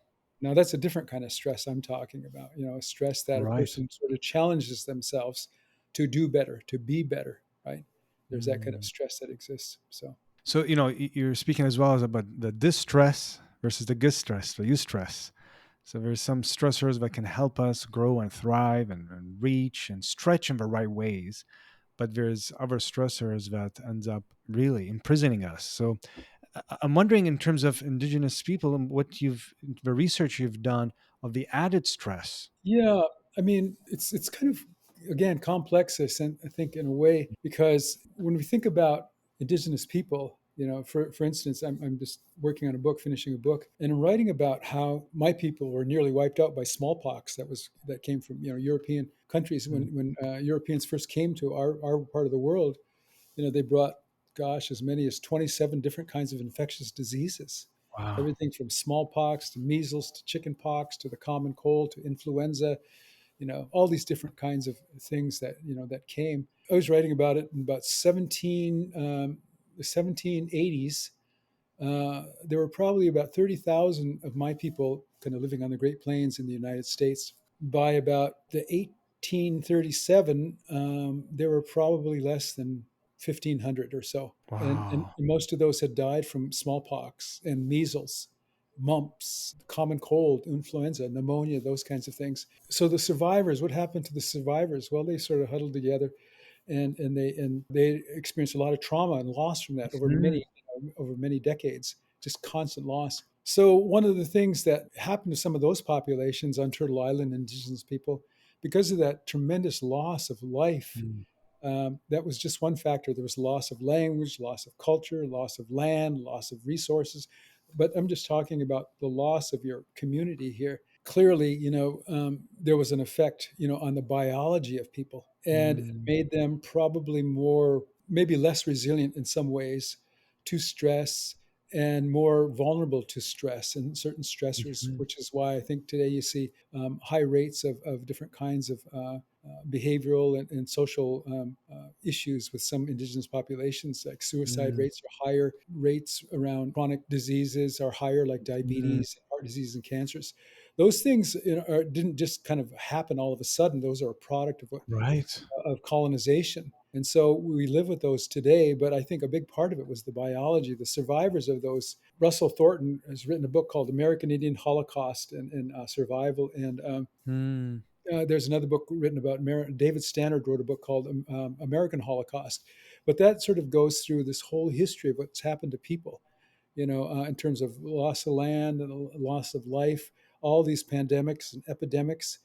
Now that's a different kind of stress I'm talking about. A stress that a Right. person sort of challenges themselves to do better, to be better, right? There's that kind of Mm. stress that exists. So So, you're speaking as well as about the distress versus the good stress, the eustress. So there's some stressors that can help us grow and thrive and reach and stretch in the right ways. But there's other stressors that ends up really imprisoning us. So I'm wondering, in terms of indigenous people, and the research you've done of the added stress. yeah, I mean, it's kind of again complex. I think in a way because when we think about indigenous people, for instance, I'm just working on a book, finishing a book, and I'm writing about how my people were nearly wiped out by smallpox that came from European countries Mm. when Europeans first came to our part of the world. They brought, gosh, as many as 27 different kinds of infectious diseases. Wow. Everything from smallpox to measles to chickenpox to the common cold to influenza, all these different kinds of things that came. I was writing about it in about the 1780s. There were probably about 30,000 of my people kind of living on the Great Plains in the United States. By about the 1837, there were probably less than 1500 or so. And Wow. most of those had died from smallpox and measles, mumps, common cold, influenza, pneumonia, those kinds of things. So the survivors, what happened to the survivors? Well, they sort of huddled together, and they experienced a lot of trauma and loss from that Mhm. over many decades, just constant loss. So one of the things that happened to some of those populations on Turtle Island, indigenous people, because of that tremendous loss of life, Mm. that was just one factor. There was loss of language, loss of culture, loss of land, loss of resources. But I'm just talking about the loss of your community here. Clearly, there was an effect, on the biology of people, and it Mm. made them probably more, maybe less resilient in some ways to stress, and more vulnerable to stress and certain stressors, Mhm. which is why I think today you see high rates of different kinds of behavioral and social issues with some indigenous populations, like suicide Mm. rates are higher, rates around chronic diseases are higher, like Mm. diabetes, heart disease, and cancers. Those things didn't just kind of happen all of a sudden. Those are a product Right. of colonization. And so we live with those today, but I think a big part of it was the biology, the survivors of those. Russell Thornton has written a book called American Indian Holocaust and Survival. And Mm. there's another book written about David Stannard wrote a book called American Holocaust. But that sort of goes through this whole history of what's happened to people, in terms of loss of land and loss of life, all these pandemics and epidemics,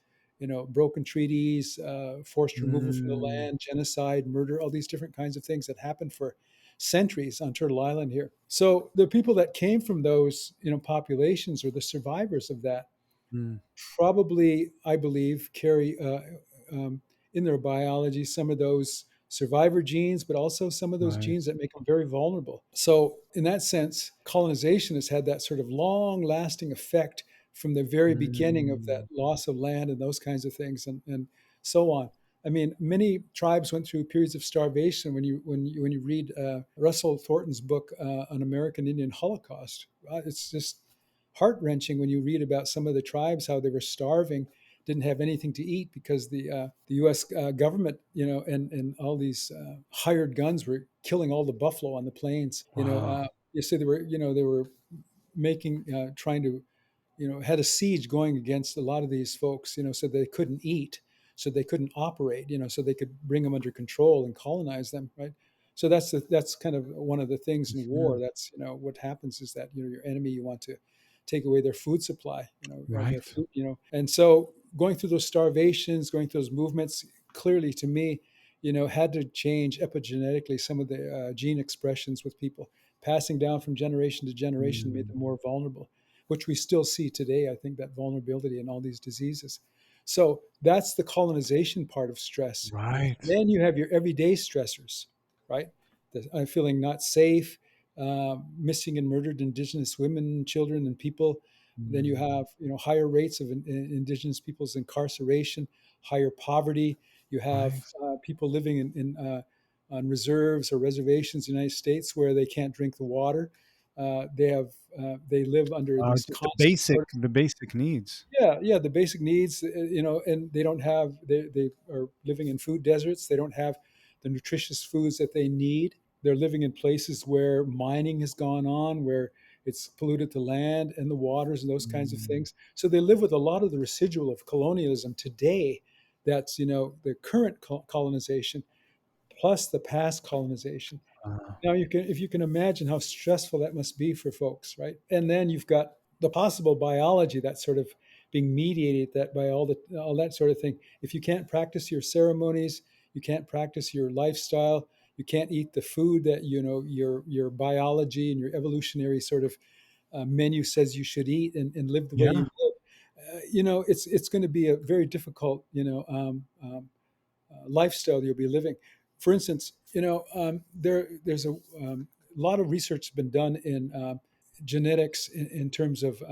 broken treaties, forced removal from the Mm. land, genocide, murder, all these different kinds of things that happened for centuries on Turtle Island here. So the people that came from those, populations, or the survivors of that, Mm. probably, I believe, carry in their biology some of those survivor genes, but also some of those Right. genes that make them very vulnerable. So, in that sense, colonization has had that sort of long lasting effect from the very beginning of that Mm. loss of land and those kinds of things, and so on. I mean, many tribes went through periods of starvation. When you read Russell Thornton's book, An American Indian Holocaust, it's just heart wrenching when you read about some of the tribes, how they were starving, didn't have anything to eat because the U.S. Government, and all these hired guns were killing all the buffalo on the plains. Wow. You say they were making trying to, had a siege going against a lot of these folks, so they couldn't eat, so they couldn't operate, so they could bring them under control and colonize them, right? So that's kind of one of the things in war. Mhm. That's, what happens is that, your enemy, you want to take away their food supply, their Right. food, and so going through those starvations, going through those movements, clearly to me, had to change epigenetically some of the gene expressions with people. Passing down from generation to generation made them Mm. more vulnerable, which we still see today. I think that vulnerability in all these diseases. So that's the colonization part of stress. Right. Then you have your everyday stressors, right? Feeling not safe, missing and murdered Indigenous women, children, and people. Then you Mm. have, higher rates of Indigenous people's incarceration, higher poverty. You have Right. people living on reserves or reservations in the United States where they can't drink the water. They live under these Just the constant basic sort of, the basic needs. yeah, the basic needs, and they don't have, they are living in food deserts. They don't have the nutritious foods that they need. They're living in places where mining has gone on, where it's polluted the land and the waters and those kinds of Mm. things. So they live with a lot of the residual of colonialism today. That's, the current colonization plus the past colonization. Uh, Now if you can imagine how stressful that must be for folks, right? And then you've got the possible biology that's sort of being mediated that by all that sort of thing. If you can't practice your ceremonies, you can't practice your lifestyle, you can't eat the food that, your biology and your evolutionary sort of menu says you should eat, and live the way yeah. you live. It's going to be a very difficult, lifestyle you'll be living. For instance, there's a lot of research been done in genetics in terms of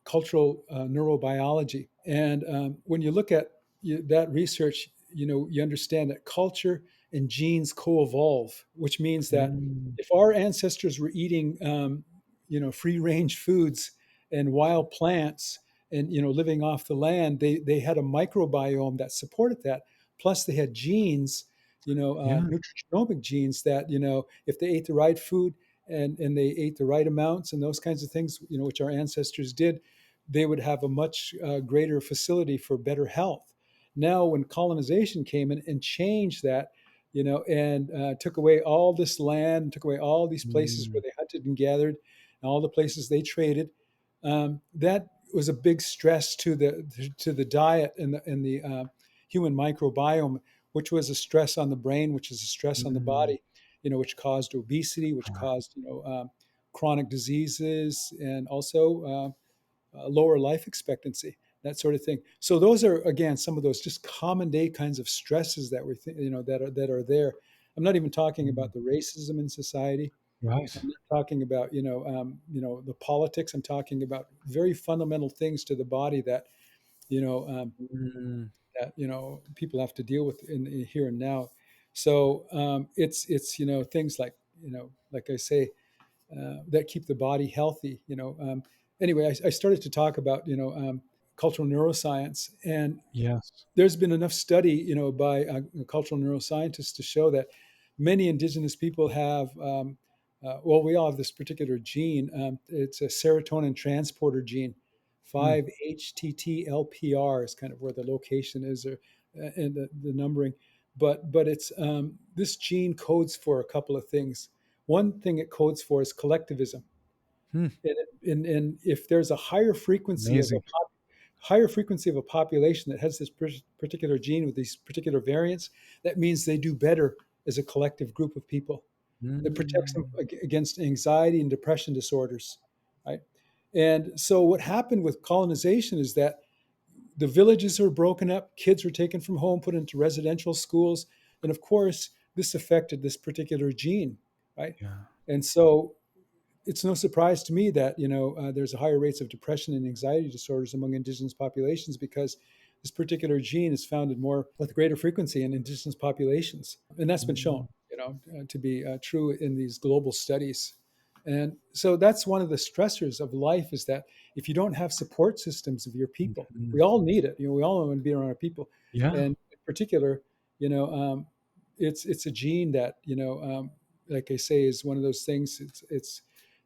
cultural neurobiology, and when you look at that research, you understand that culture and genes co-evolve, which means that Mm. if our ancestors were eating, free-range foods and wild plants, and living off the land, they had a microbiome that supported that. Plus, they had genes Yeah. nutrigenomic genes that, if they ate the right food and they ate the right amounts and those kinds of things, which our ancestors did, they would have a much greater facility for better health. Now, when colonization came in and changed that, and took away all this land, took away all these places where Mm, they hunted and gathered, and all the places they traded, that was a big stress to the diet and the human microbiome, which was a stress on the brain, which is a stress on the mm, body, which caused obesity, which ah, caused chronic diseases, and also lower life expectancy, that sort of thing. So those are, again, some of those just common day kinds of stresses that that are there. I'm not even talking mm. about the racism in society. Right. I'm not talking about the politics. I'm talking about very fundamental things to the body that you know um, Mm, people have to deal with in here and now. So it's things like like I say, that keep the body healthy. Anyway, I started to talk about cultural neuroscience, and yes. there's been enough study, by cultural neuroscientists to show that many indigenous people have, well, we all have this particular gene. It's a serotonin transporter gene. Mm, 5-HTT-LPR is kind of where the location is, or and the numbering. But it's this gene codes for a couple of things. One thing it codes for is collectivism. mm. And if there's a Amazing. higher frequency of a population that has this particular gene with these particular variants, that means they do better as a collective group of people. It protects them Mm, against anxiety and depression disorders, right? And so what happened with colonization is that the villages were broken up, kids were taken from home, put into residential schools, and of course, this affected this particular gene, right? yeah. And so it's no surprise to me that there's a higher rates of depression and anxiety disorders among indigenous populations, because this particular gene is found in more with greater frequency in indigenous populations, and that's been shown Mm, to be true in these global studies. And so that's one of the stressors of life, is that if you don't have support systems of your people, mhm. we all need it. We all want to be around our people, Yeah. and in particular, you know, it's a gene that like I say, is one of those things. It's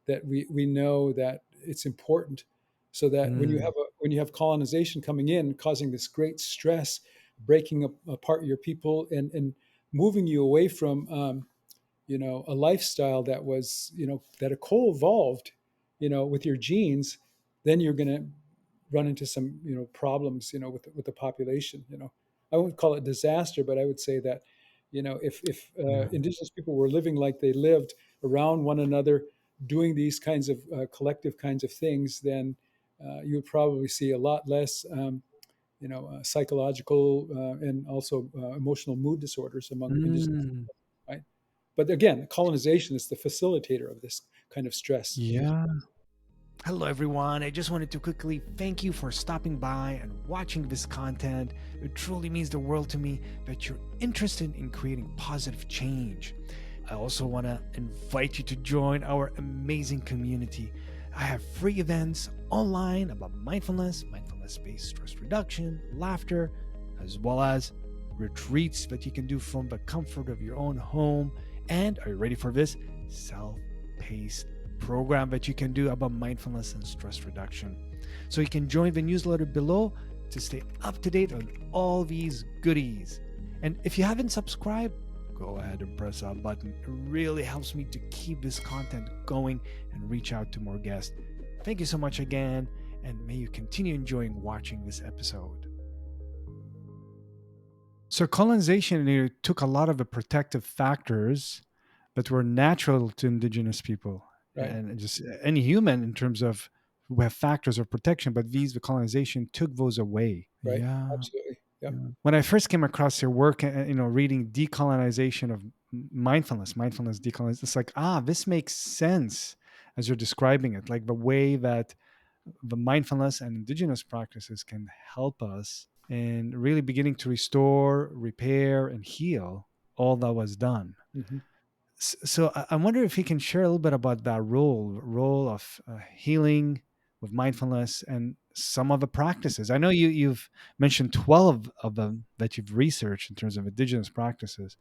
that we know that it's important, so that Mm, when you have colonization coming in, causing this great stress, breaking apart your people, and moving you away from a lifestyle that was that a co-evolved with your genes, then you're going to run into some problems with the population. I won't call it disaster, but I would say that if yeah. indigenous people were living like they lived around one another, doing these kinds of collective kinds of things, then you would probably see a lot less psychological and also emotional mood disorders among indigenous Mm, people, right? But again, colonization is the facilitator of this kind of stress. yeah. Hello, everyone. I just wanted to quickly thank you for stopping by and watching this content. It truly means the world to me that you're interested in creating positive change. I also want to invite you to join our amazing community. I have free events online about mindfulness, mindfulness based stress reduction, laughter, as well as retreats that you can do from the comfort of your own home. And are you ready for this? Self paced program that you can do about mindfulness and stress reduction. So you can join the newsletter below to stay up to date on all these goodies. And if you haven't subscribed, go ahead and press that button. It really helps me to keep this content going and reach out to more guests. Thank you so much again, and may you continue enjoying watching this episode. So, colonization took a lot of the protective factors that were natural to indigenous people Right. and just any human in terms of who have factors of protection, but the colonization took those away. Right. Yeah. Absolutely. Yep. Yeah. When I first came across your work, reading Decolonization of mindfulness, decolonization, it's like, this makes sense as you're describing it, like the way that the mindfulness and indigenous practices can help us in really beginning to restore, repair, and heal all that was done. Hmm. So I wonder if you can share a little bit about that role of healing with mindfulness and some of the practices. I know you've mentioned 12 of them that you've researched in terms of indigenous practices.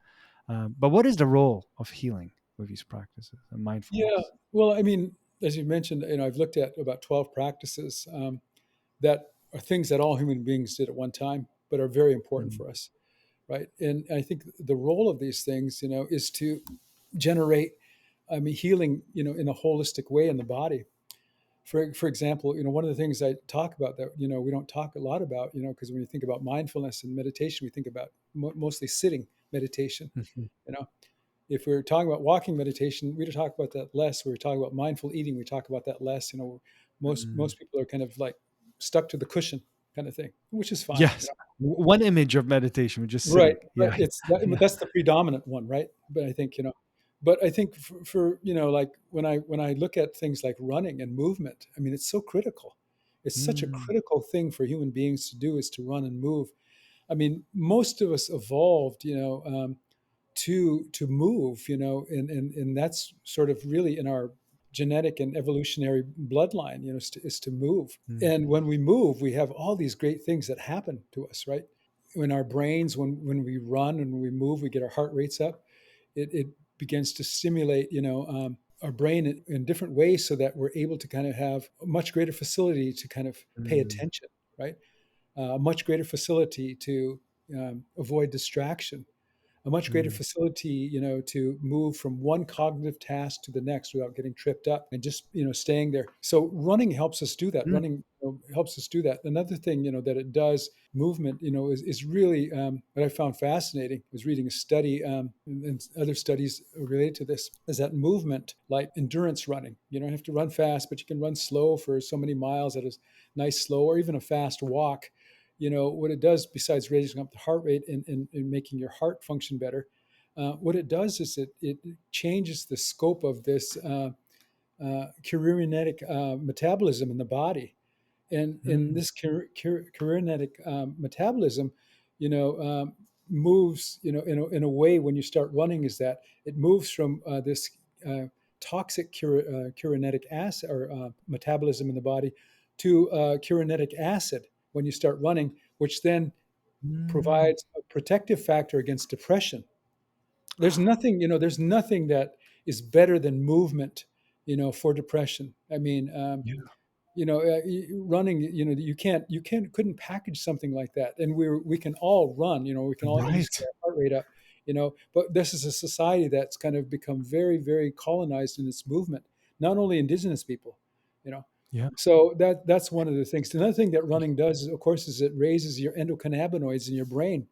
But what is the role of healing with these practices and Yeah. mindfulness? Well, I mean, as you mentioned, I've looked at about 12 practices that are things that all human beings did at one time, but are very important Mm, for us, right? And I think the role of these things, is to generate, I mean, healing, in a holistic way in the body. For example, one of the things I talk about that we don't talk a lot about, because when you think about mindfulness and meditation, we think about mostly sitting meditation. mhm, You know, if we're talking about walking meditation, we talk about that less. We're talking about mindful eating, we talk about that less. mm. Most people are kind of like stuck to the cushion kind of thing, which is fine. Yes. One image of meditation, we're just Right, sitting. right. Yeah. It's that, Yeah. that's the predominant one, right? But I think for like when I look at things like running and movement, I mean, it's so critical. It's such a Mm, critical thing for human beings to do, is to run and move. I mean, most of us evolved, to move, and that's sort of really in our genetic and evolutionary bloodline, is to move. mm, And when we move, we have all these great things that happen to us, right? In our brains, when we run and when we move, we get our heart rates up. It begins to stimulate, our brain in different ways, so that we're able to kind of have a much greater facility to kind of pay mm, attention, right? A much greater facility to avoid distraction, a much greater mm, facility, to move from one cognitive task to the next without getting tripped up and just, staying there. So running helps us do that. mm, Running, helps us do that. Another thing, that it does, movement, is really what I found fascinating. I was reading a study, and other studies related to this, is that movement, like endurance running, you don't have to run fast, but you can run slow for so many miles at a nice slow, or even a fast walk. What it does, besides raising up the heart rate and making your heart function better, what it does is it changes the scope of this chorionic metabolism in the body. And in mm, this chorionic metabolism, you know, um, moves, in a way, when you start running, is that it moves from this toxic chorionic acid, or metabolism in the body, to chorionic acid when you start running, which then mm. provides a protective factor against depression. There's nothing that is better than movement, for depression. I mean, Yeah. running, couldn't package something like that. And we can all run, we can all at least get Right. our heart rate up, but this is a society that's kind of become very, very colonized in its movement, not only indigenous people, you know. Yeah. So that's one of the things. Another thing that running does, of course, is it raises your endocannabinoids in your brain.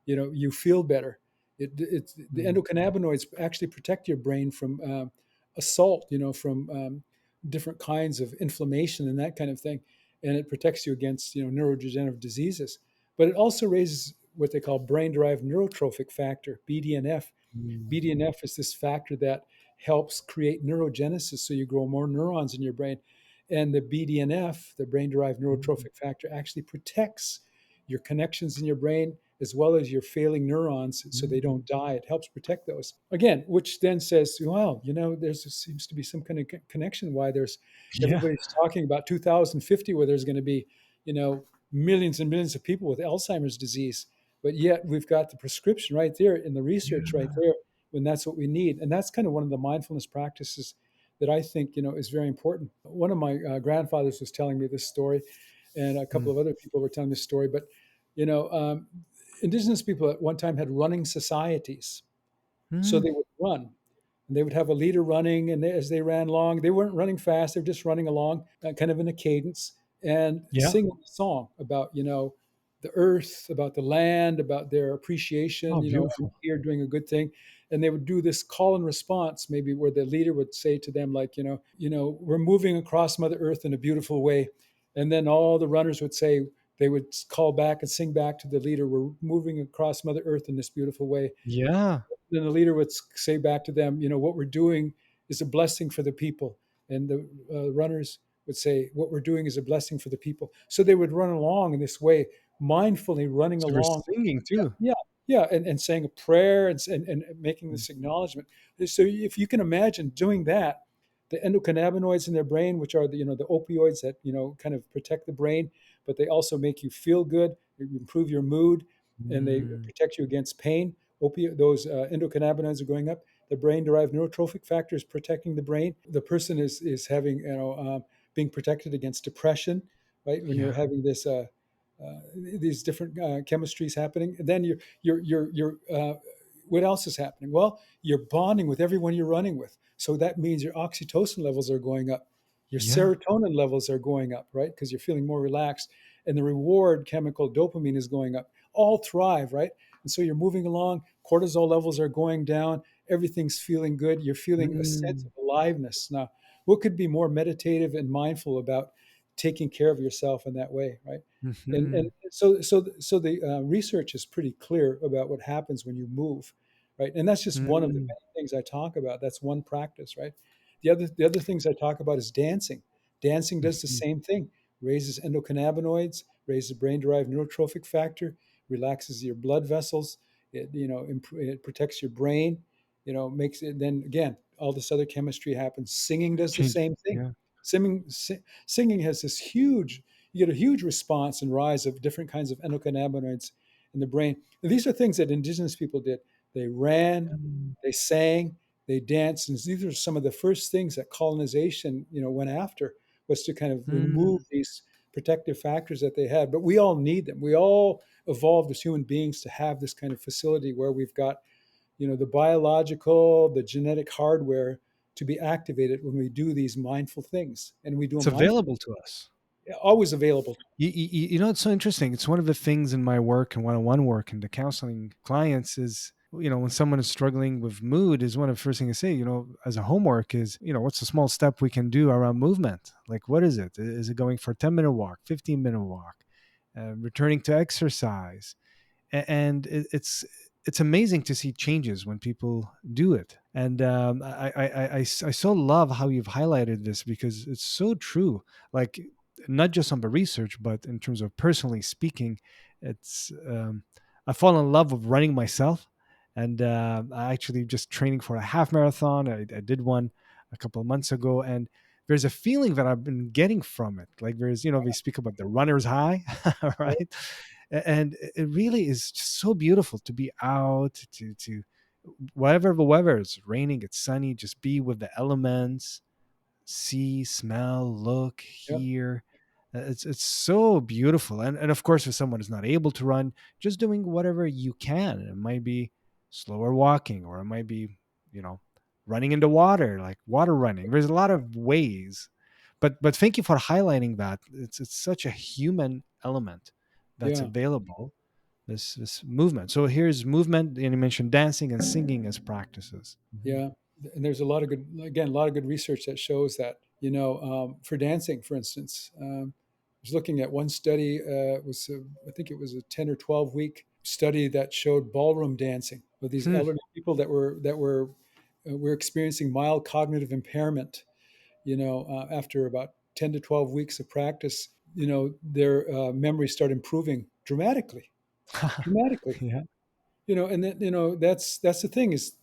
You feel better. The Mm, endocannabinoids actually protect your brain from assault, from different kinds of inflammation and that kind of thing, and it protects you against neurodegenerative diseases. But it also raises what they call brain-derived neurotrophic factor, BDNF. mm, BDNF is this factor that helps create neurogenesis, so you grow more neurons in your brain. And the BDNF, the brain-derived mm. neurotrophic factor, actually protects your connections in your brain, as well as your failing neurons, so they Mm. don't die. It helps protect those. Again, which then says, well, there seems to be some kind of connection, why there's Yeah. everybody's talking about 2050, where there's going to be, you know, millions and millions of people with Alzheimer's disease. But yet we've got the prescription right there in the research right Yeah. there, when that's what we need. And that's kind of one of the mindfulness practices that I think, is very important. One of my grandfathers was telling me this story, and a couple Mm, of other people were telling this story. But you know, um, indigenous people at one time had running societies, so mm. they would run. And they would have a leader running, and as they ran along, they weren't running fast; they were just running along, kind of in a cadence, and Yeah. singing a song about, the earth, about the land, about their appreciation. Oh, I'm beautiful. here doing a good thing. And they would do this call and response, maybe, where the leader would say to them, like, we're moving across Mother Earth in a beautiful way. And then all the runners would say, they would call back and sing back to the leader, we're moving across Mother Earth in this beautiful way. Yeah. Then the leader would say back to them, what we're doing is a blessing for the people. And the runners would say, what we're doing is a blessing for the people. So they would run along in this way, mindfully running So we're along. singing Yeah, too. yeah, yeah, and saying a prayer, and making Mm, this acknowledgement. So if you can imagine doing that the endocannabinoids in their brain, which are the the opioids that kind of protect the brain, but they also make you feel good, improve your mood, and they Mm. protect you against pain. Those endocannabinoids are going up. The brain-derived neurotrophic factor is protecting the brain. The person is having being protected against depression, right? When you're Yeah. having these different chemistries happening, and then you're what else is happening? Well, you're bonding with everyone you're running with, so that means your oxytocin levels are going up, your Yeah. serotonin levels are going up, right? Because you're feeling more relaxed, and the reward chemical dopamine is going up. All thrive, right? And so you're moving along. Cortisol levels are going down. Everything's feeling good. You're feeling a sense Mm. of aliveness. Now, what could be more meditative and mindful about taking care of yourself in that way, right? And Mhm. so the research is pretty clear about what happens when you move, right? And that's just one of the Mm. many things I talk about. That's one practice, right? The other things I talk about is dancing. Dancing does the Mhm. same thing, raises endocannabinoids, raises brain-derived neurotrophic factor, relaxes your blood vessels. It protects your brain. Makes it. Then again, all this other chemistry happens. Singing does the Change. same thing. Yeah. Singing has this huge. You get a huge response and rise of different kinds of endocannabinoids in the brain. And these are things that indigenous people did. They ran, Mm. they sang, they danced, and these are some of the first things that colonization, went after, was to kind of Mm. remove these protective factors that they had. But we all need them. We all evolved as human beings to have this kind of facility where we've got, the biological, the genetic hardware to be activated when we do these mindful things, and we do It's them mindful, available to us. always available. You know, it's so interesting. It's one of the things in my work and one-on-one work and the counseling clients is, when someone is struggling with mood, is one of the first things I say, as a homework is, what's a small step we can do around movement? Like, what is it? Is it going for a 10-minute walk, 15-minute walk, returning to exercise? And it's amazing to see changes when people do it. And I so love how you've highlighted this because it's so true. Like, not just on the research, but in terms of personally speaking, it's I fall in love with running myself. And I actually just training for a half marathon. I did one a couple of months ago, and there's a feeling that I've been getting from it. Like, there's, they speak about the runner's high, right? And it really is just so beautiful to be out, to whatever the weather, it's raining, it's sunny, just be with the elements, see, smell, look, Yeah, hear. It's so beautiful. And of course, if someone is not able to run, just doing whatever you can. It might be slower walking, or it might be, you know running in the water, like water running. There's a lot of ways. But thank you for highlighting that. It's such a human element that's yeah, available, this movement. So here's movement, and you mentioned dancing and singing as practices. Mhm. yeah. And there's a lot of good research that shows that, for dancing, for instance. I was looking at one study. I think it was a 10 or 12 week study that showed ballroom dancing with these Hmm. elderly people were experiencing mild cognitive impairment. After about 10 to 12 weeks of practice, their memory started improving dramatically, dramatically. Yeah. And then that's the thing is,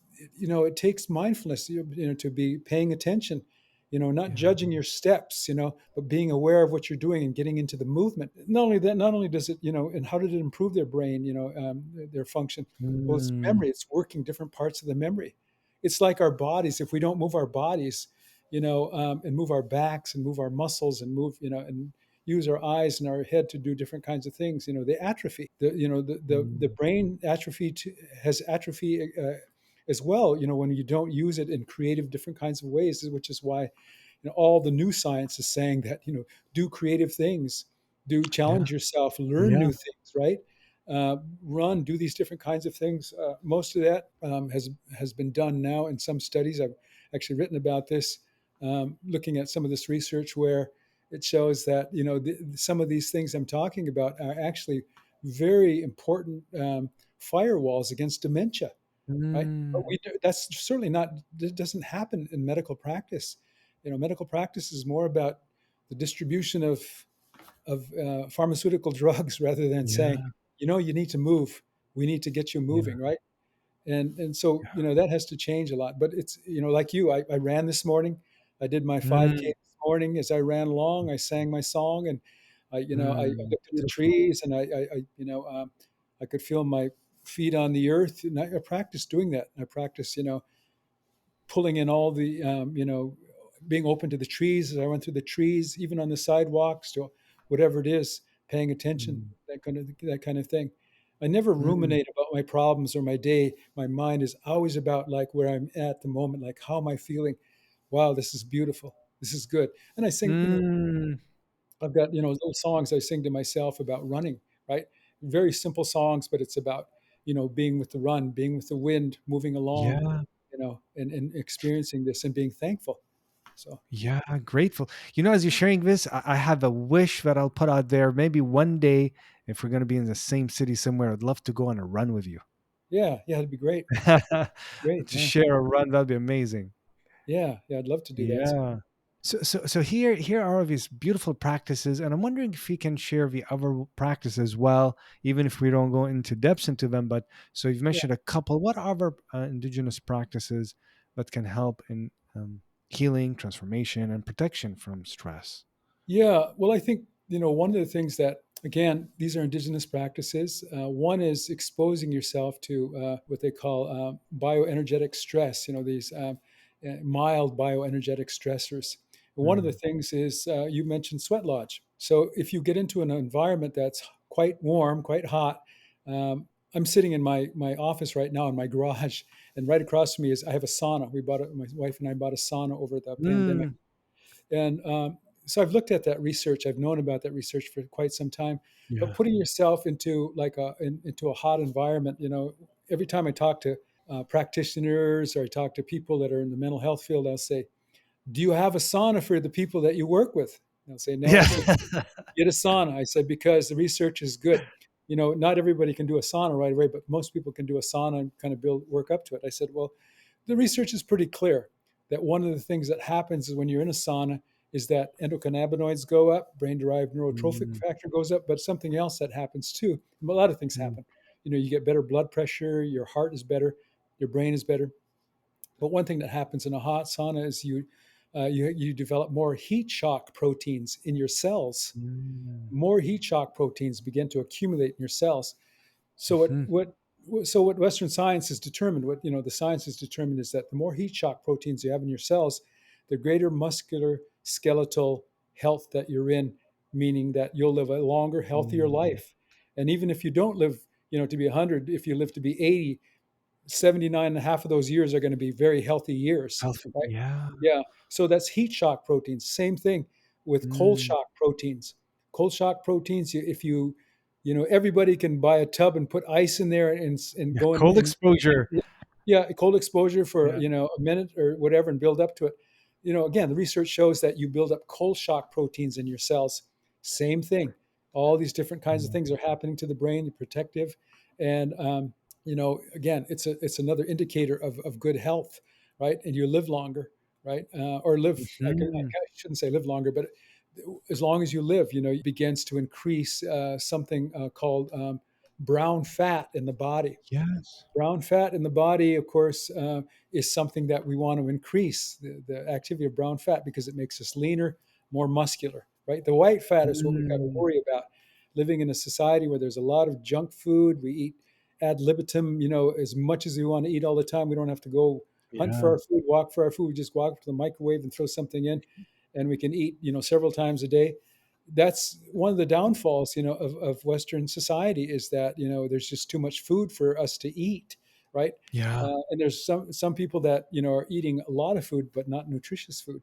it takes mindfulness, to be paying attention, not Yeah. judging your steps, but being aware of what you're doing and getting into the movement. Not only that, not only does it, and how did it improve their brain, their function? Well, it's Mm. memory. It's working different parts of the memory. It's like our bodies. If we don't move our bodies, and move our backs and move our muscles and move, and use our eyes and our head to do different kinds of things, they atrophy. The Mm. brain has atrophy as well. When you don't use it in creative, different kinds of ways, which is why all the new science is saying that do creative things, do Yeah. challenge yourself, learn Yeah. new things, right? Run, do these different kinds of things. Most of that has been done now in some studies. I've actually written about this, looking at some of this research where it shows that some of these things I'm talking about are actually very important firewalls against dementia, right? But Mm. that's certainly not. That doesn't happen in medical practice. Medical practice is more about the distribution of pharmaceutical drugs rather than saying, Yeah. you need to move. We need to get you Yeah. moving, right? And so Yeah. that has to change a lot. But it's like you, I ran this morning. I did my 5K Mm, this morning. As I ran along, I sang my song, and I looked at the beautiful. trees, and I could feel my feet on the earth, and I practiced doing that. I practiced, pulling in all the, being open to the trees as I went through the trees, even on the sidewalks, to whatever it is, paying attention, Mm, that kind of thing. I never mm, ruminate about my problems or my day. My mind is always about like where I'm at the moment, like how am I feeling? Wow, this is beautiful. This is good. And I sing, mm. I've got, little songs I sing to myself about running, right? Very simple songs, but it's about, being with the run, being with the wind, moving along, Yeah, and experiencing this and being thankful. So, yeah, grateful. As you're sharing this, I have a wish that I'll put out there. Maybe one day, if we're going to be in the same city somewhere, I'd love to go on a run with you. yeah, yeah, it'd be great. Great. To Yeah. share a run, that'd be amazing. Yeah. Yeah. I'd love to do that. Yeah. So here are these beautiful practices, and I'm wondering if we can share the other practices as well, even if we don't go into depths into them. But so you've Yeah. mentioned a couple. What other indigenous practices that can help in healing, transformation, and protection from stress? Yeah, well, I think one of the things that, again, these are indigenous practices. One is exposing yourself to what they call bioenergetic stress. These mild bioenergetic stressors. And one of the Mm. things is you mentioned sweat lodge. So if you get into an environment that's quite warm, quite hot. I'm sitting in my office right now in my garage, and right across from me is I have a sauna. My wife and I bought a sauna over the pandemic, Mm. and so I've looked at that research. I've known about that research for quite some time. But Yeah. putting yourself into into a hot environment, every time I talk to practitioners or I talk to people that are in the mental health field, I'll say, "Do you have a sauna for the people that you work with?" And they'll say, "No." I Yeah. said, "Get a sauna." I said, "Because the research is good. Not everybody can do a sauna right away, but most people can do a sauna and kind of work up to it." I said, "Well, the research is pretty clear that one of the things that happens is when you're in a sauna is that endocannabinoids go up, brain-derived neurotrophic Mm. factor goes up, but something else that happens too. A lot of things Mm. happen. You get better blood pressure, your heart is better, your brain is better. But one thing that happens in a hot sauna is you develop more heat shock proteins in your cells. Mm. More heat shock proteins begin to accumulate in your cells. So Mhm. what Western science has determined, what the science has determined, is that the more heat shock proteins you have in your cells, the greater muscular skeletal health that you're in, meaning that you'll live a longer, healthier Mm. life. And even if you don't live, to be 100, if you live to be 80, 79 and a half of those years are going to be very healthy years, Healthy. right? Yeah. Yeah. So that's heat shock proteins. Same thing with cold Mm. shock proteins. Cold shock proteins, if everybody can buy a tub and put ice in there and Yeah. go in, Cold exposure. yeah, cold exposure for Yeah. a minute or whatever and build up to it. Again, the research shows that you build up cold shock proteins in your cells. Same thing. All these different kinds of Mm. things are happening to the brain, the protective, and again, it's another indicator of good health, right? And you live longer, right? Or live. Mhm. I shouldn't say live longer, but as long as you live, it begins to increase something called brown fat in the body. Yes. Brown fat in the body, of course, is something that we want to increase the activity of brown fat because it makes us leaner, more muscular, right? The white fat is what we've got to Mm. worry about. Living in a society where there's a lot of junk food, we eat ad libitum, as much as we want to eat all the time. We don't have to go hunt for Yeah. our food, walk for our food. We just walk to the microwave and throw something in, and we can eat, several times a day. That's one of the downfalls, of Western society is that there's just too much food for us to eat, right? Yeah. And there's some people that are eating a lot of food but not nutritious food.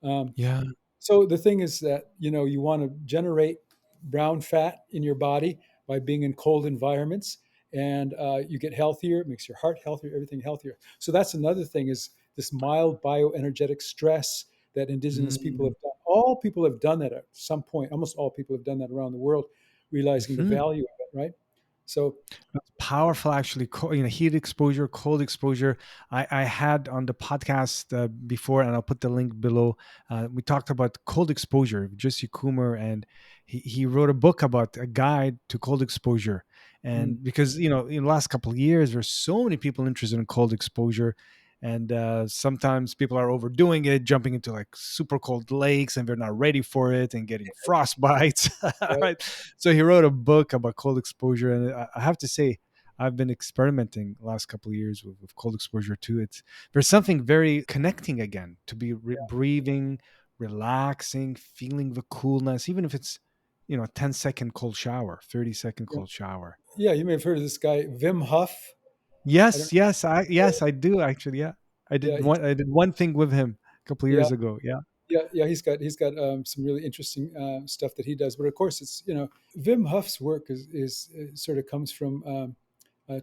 Um, Yeah. so the thing is that you want to generate brown fat in your body by being in cold environments, and you get healthier. It makes your heart healthier, everything healthier. So that's another thing is this mild bioenergetic stress that indigenous people Mm. have done. All people have done that at some point. Almost all people have done that around the world, realizing the Mhm. value of it. Right. So That's powerful, actually. Heat exposure, cold exposure. I had on the podcast before, and I'll put the link below. We talked about cold exposure, Jesse Coomer, and he wrote a book about a guide to cold exposure. mm, And because in the last couple of years, there's so many people interested in cold exposure, And sometimes people are overdoing it, jumping into like super cold lakes, and they're not ready for it, and getting frostbites. Right. Right. So he wrote a book about cold exposure, and I have to say, I've been experimenting last couple of years with cold exposure too. It's there's something very connecting again to be breathing, relaxing, feeling the coolness, even if it's 10-second cold shower, 30-second Yeah. cold shower. Yeah, you may have heard of this guy, Wim Hof. I don't. Yes, I do actually. Yeah, Yeah, I did one thing with him a couple of yeah, years ago. Yeah, yeah. He's got some really interesting stuff that he does. But of course, it's Wim Hof's work is sort of comes from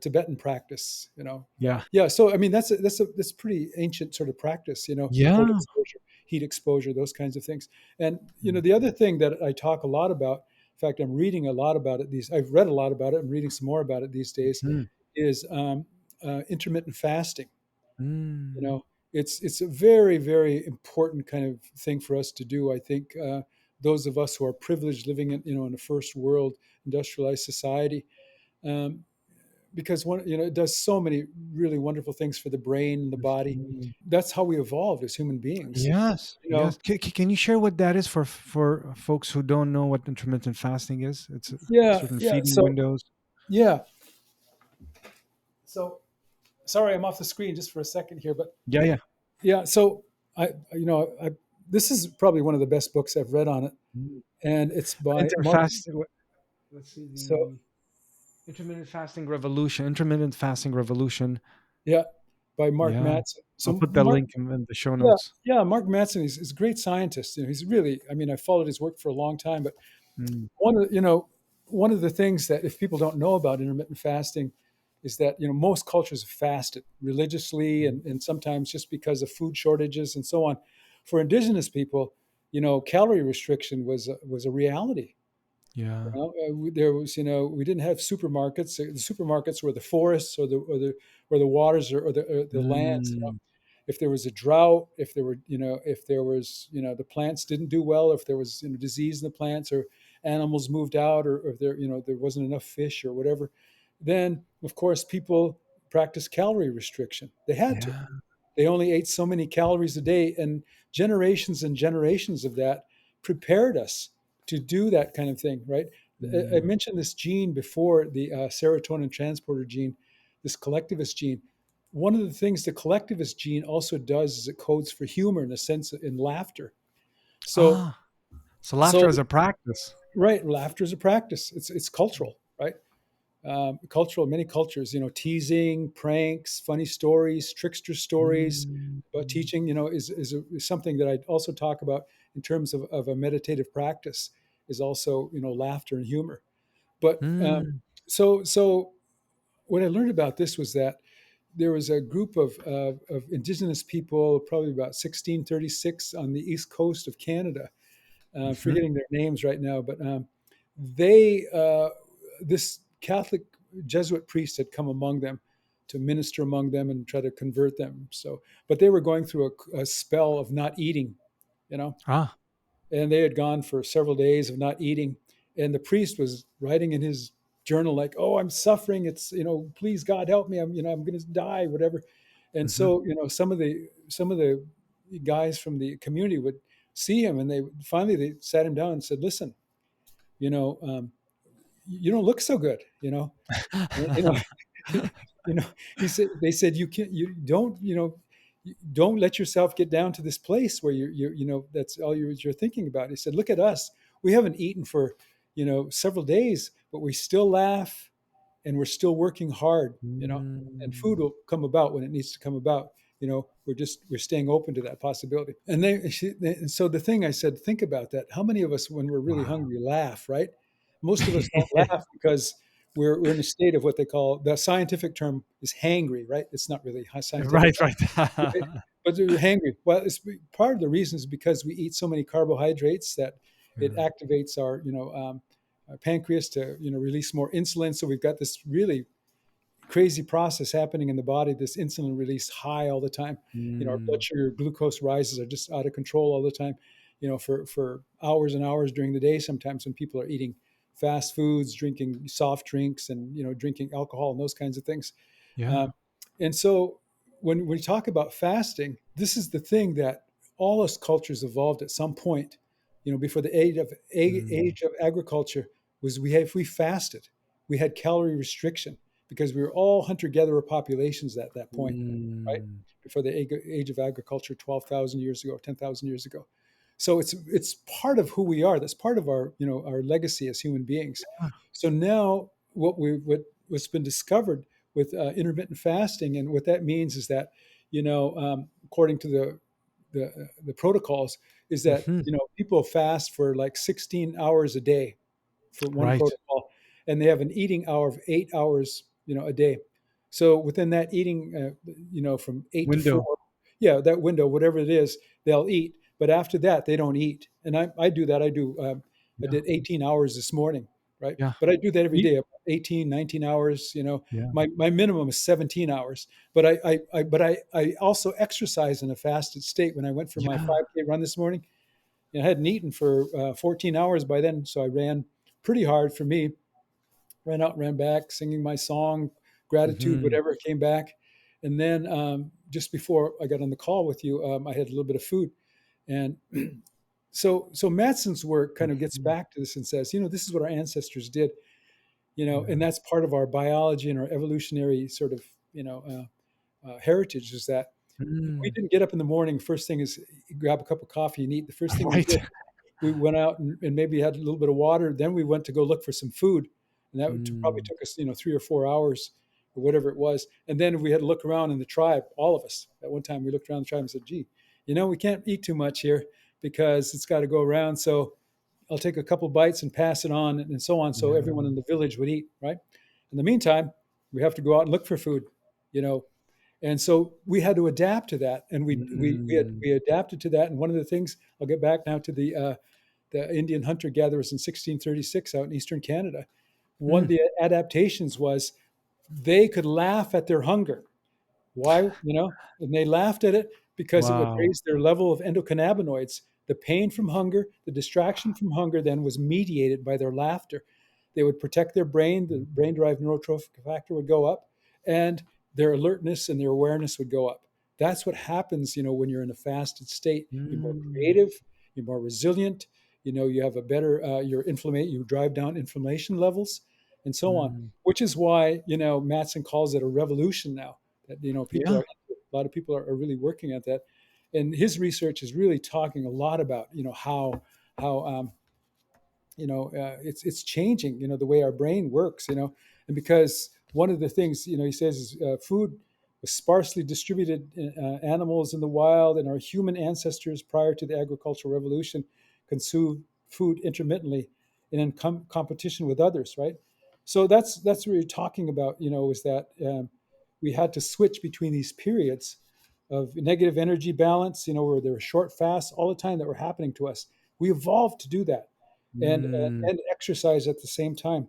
Tibetan practice. yeah, Yeah. So I mean, that's pretty ancient sort of practice. Cold yeah. exposure, heat exposure, those kinds of things. And Mm, the other thing that I talk a lot about. In fact, I'm reading a lot about it. I've read a lot about it. I'm reading some more about it these days. mhm, Is intermittent fasting. you mm. know it's a very, very important kind of thing for us to do. I think those of us who are privileged, living in a first world industrialized society, um, because it does so many really wonderful things for the brain and the body. Mhm. That's how we evolved as human beings. Yes, you know yes. Can you share what that is for folks who don't know what intermittent fasting is? It's a yeah, certain yeah. feeding windows. Yeah so sorry, I'm off the screen just for a second here, but Yeah, yeah. yeah. So I this is probably one of the best books I've read on it, Mm. and it's by Mark. Interfast. Let's see So the Intermittent fasting revolution. yeah, by Mark Yeah, Matson. I'll So put that Mark, link in the show yeah, notes. yeah, Mark Matson is a great scientist. He's really, I mean, I followed his work for a long time, but Mm, one of the things that if people don't know about intermittent fasting is that most cultures have fasted religiously, mm. and sometimes just because of food shortages and so on. For indigenous people, calorie restriction was a reality. Yeah. There was, we didn't have supermarkets. The supermarkets were the forests or the waters or the lands. Mm, If there was a drought, if the plants didn't do well, if there was disease in the plants, or animals moved out, or if there wasn't enough fish or whatever, then of course people practiced calorie restriction. They had to. yeah. They only ate so many calories a day, and generations of that prepared us to do that kind of thing, right? I Mm. mentioned this gene before, the serotonin transporter gene, this collectivist gene. One of the things the collectivist gene also does is it codes for humor, in a sense, in laughter. So, Ah, so laughter so as a practice. right, laughter is a practice. It's cultural, right? Cultural, many cultures, teasing, pranks, funny stories, trickster stories, Mm, but teaching, is something that I also talk about in terms of a meditative practice, is also, laughter and humor. But mm, so what I learned about this was that there was a group of indigenous people, probably about 1636, on the east coast of Canada. mhm. Forgetting their names right now, but they this Catholic Jesuit priest had come among them to minister among them and try to convert them. So, but they were going through a spell of not eating, you know, Ah, and they had gone for several days of not eating, and the priest was writing in his journal like, "Oh, I'm suffering. It's please God help me. I'm going to die, whatever." And mhm. so some of the guys from the community would see him, and they sat him down and said, "Listen, you know, you don't look so good, you know, you know." They said, you don't, don't let yourself get down to this place where that's all you're thinking about. He said, look at us. We haven't eaten for, several days, but we still laugh, and we're still working hard, and food Mm. will come about when it needs to come about. We're staying open to that possibility. And so the thing I said, think about that. How many of us, when we're really Wow. hungry, laugh, right? Most of us don't laugh because we're in a state of what they call, the scientific term is hangry, right? It's not really scientific, Right, right. right? But they're hangry. Well, it's part of the reason is because we eat so many carbohydrates that it Yeah. activates our pancreas to release more insulin. So we've got this really crazy process happening in the body. This insulin release high all the time. Our blood Mm. sugar, glucose rises are just out of control all the time. For hours and hours during the day. Sometimes when people are eating fast foods, drinking soft drinks, and drinking alcohol and those kinds of things. Yeah. Um, and so when we talk about fasting, this is the thing that all us cultures evolved at some point. Before the Mm. age of agriculture was if we fasted, we had calorie restriction because we were all hunter gatherer populations at that point, right? Mm. Before the age of agriculture, 12,000 years ago, 10,000 years ago. So it's part of who we are. That's part of our our legacy as human beings. Ah. So now what's been discovered with intermittent fasting, and what that means is that according to the protocols, is that Mhm. people fast for like 16 hours a day for one Right. protocol, and they have an eating hour of 8 hours, a day. So within that eating, from 8 to 4, Window. yeah, that window, whatever it is, they'll eat. But after that, they don't eat. And I do that. I Yeah. did 18 hours this morning, right? Yeah. But I do that every Me. day, about 18, 19 hours. Yeah. My minimum is 17 hours. But I also exercise in a fasted state. When I went for my Yeah. 5K run this morning, I hadn't eaten for 14 hours by then, so I ran pretty hard for me. Ran out, ran back, singing my song, gratitude, Mhm. whatever came back. And then just before I got on the call with you, I had a little bit of food. And so Matson's work kind of gets Mhm. back to this and says, this is what our ancestors did, and Yeah. that's part of our biology and our evolutionary sort of, heritage, is that we Mm. didn't get up in the morning. First thing is grab a cup of coffee and eat. The first thing we Right. did, we went out and maybe had a little bit of water. Then we went to go look for some food, and that probably Mm. took us, 3 or 4 hours or whatever it was. And then we had to look around in the tribe, all of us. At one time, we looked around the tribe and said, "Gee, we can't eat too much here because it's got to go around. So I'll take a couple bites and pass it on, and so on. So Yeah. everyone in the village would eat, right? In the meantime, we have to go out and look for food, you know, and so we had to adapt to that, and Mm. we adapted to that. And one of the things, I'll get back now to the Indian hunter gatherers in 1636 out in eastern Canada. One of Mm. the adaptations was they could laugh at their hunger. Why? And they laughed at it because it would Wow. raise their level of endocannabinoids. The pain from hunger, the distraction from hunger, then was mediated by their laughter. They would protect their brain, the brain derived neurotrophic factor would go up, and their alertness and their awareness would go up. That's what happens, when you're in a fasted state. You're more Mm. creative, you're more resilient, you have a better, you drive down inflammation levels, and so on, Mm. which is why, Matson calls it a revolution now that people Yeah. are a lot of people are really working at that, and his research is really talking a lot about how it's changing the way our brain works, and because one of the things he says is food was sparsely distributed animals in the wild, and our human ancestors prior to the agricultural revolution consumed food intermittently and in competition with others, right? So that's what you're talking about, is that we had to switch between these periods of negative energy balance, where there were short fasts all the time that were happening to us. We evolved to do that, and Mm. and exercise at the same time,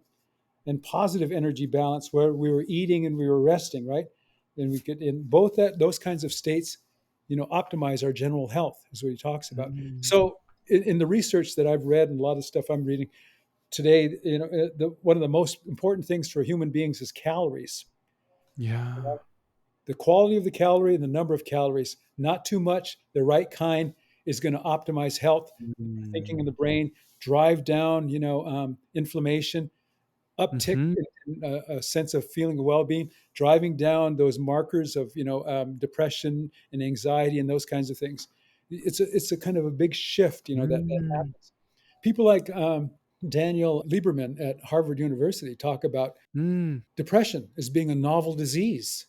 and positive energy balance where we were eating and we were resting, right? And we could, in both those kinds of states, optimize our general health, is what he talks about. Mm. So in the research that I've read and a lot of stuff I'm reading today, one of the most important things for human beings is calories. Yeah. The quality of the calorie and the number of calories, not too much, the right kind, is going to optimize health, thinking in Mm. the brain, drive down, inflammation, uptick Mhm. in a sense of feeling of well-being, driving down those markers of, depression and anxiety and those kinds of things. It's a kind of a big shift, that Mm. happens. People like Daniel Lieberman at Harvard University talk about Mm. depression as being a novel disease.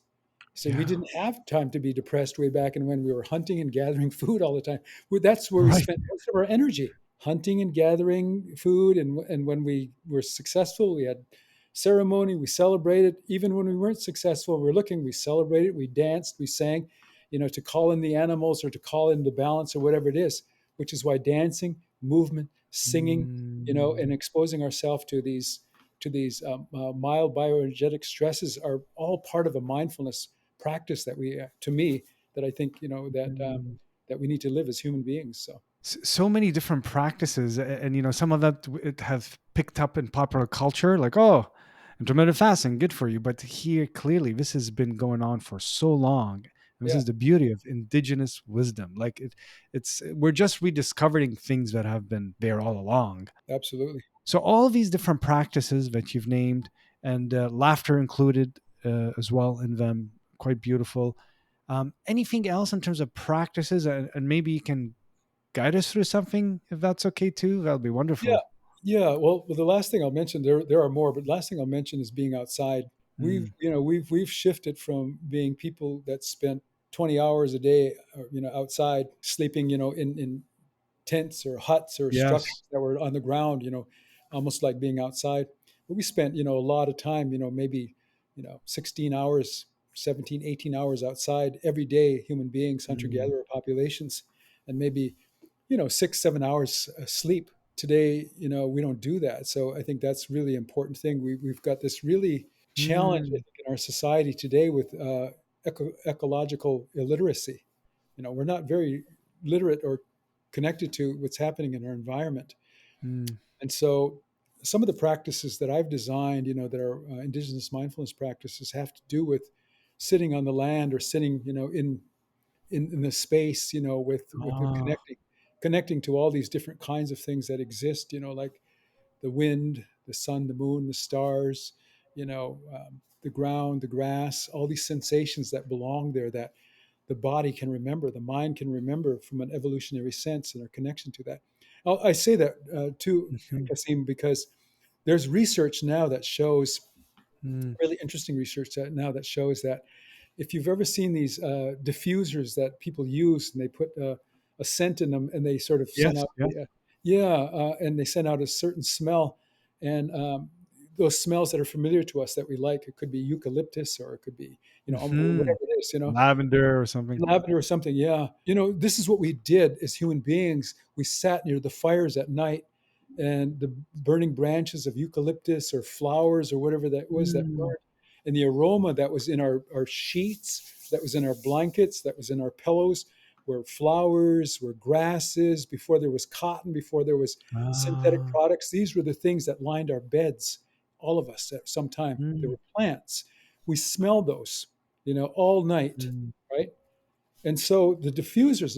So we Yeah. didn't have time to be depressed way back and when we were hunting and gathering food all the time. That's where we Right. spent most of our energy, hunting and gathering food. And when we were successful, we had ceremony, we celebrated. Even when we weren't successful, we were looking, we celebrated, we danced, we sang, to call in the animals or to call in the balance or whatever it is, which is why dancing, movement, singing, and Mm. exposing ourselves to these mild bioenergetic stresses are all part of a mindfulness practice that to me, that I think, Mm. that we need to live as human beings. So So many different practices, and some of that it have picked up in popular culture, like, oh, intermittent fasting, good for you. But here, clearly, this has been going on for so long, This Yeah, is the beauty of indigenous wisdom. Like it's we're just rediscovering things that have been there all along. absolutely. So all these different practices that you've named, and laughter included as well in them, quite beautiful. Anything else in terms of practices, and maybe you can guide us through something if that's okay too. That'll be Yeah, wonderful. yeah. Well, the last thing I'll mention, there are more, but the last thing I'll mention is being outside. Mm. We've shifted from being people that spent 20 hours a day, outside sleeping, in tents or huts or Yes. structures that were on the ground, almost like being outside. But we spent, a lot of time, maybe, 16 hours, 17, 18 hours outside every day, human beings, hunter Mm. gatherer populations, and maybe, 6, 7 hours sleep. Today, we don't do that. So I think that's really important thing. We've got this really challenge, I Mm. think, in our society today with ecological illiteracy. We're not very literate or connected to what's happening in our environment. Mm. And so some of the practices that I've designed, that are indigenous mindfulness practices have to do with sitting on the land or sitting, in the space, with Ah. connecting to all these different kinds of things that exist, like the wind, the sun, the moon, the stars, the ground, the grass, all these sensations that belong there that the body can remember, the mind can remember from an evolutionary sense and our connection to that. I say that too, Mhm. Kasim, because there's research now that shows, Mm. really interesting research now that shows that if you've ever seen these diffusers that people use and they put a scent in them and they sort of send Yes. out, Yes. and they send out a certain smell, and those smells that are familiar to us that we like, it could be eucalyptus or it could be, Hmm. whatever it is, Lavender or something. lavender or something. Yeah. This is what we did as human beings. We sat near the fires at night and the burning branches of eucalyptus or flowers or whatever that was that Mm. burned. And the aroma that was in our sheets, that was in our blankets, that was in our pillows were flowers, were grasses, before there was cotton, before there was synthetic Ah. products. These were the things that lined our beds, all of us at some time. There Mm. were plants. We smelled those, all night, Mm. right? And so the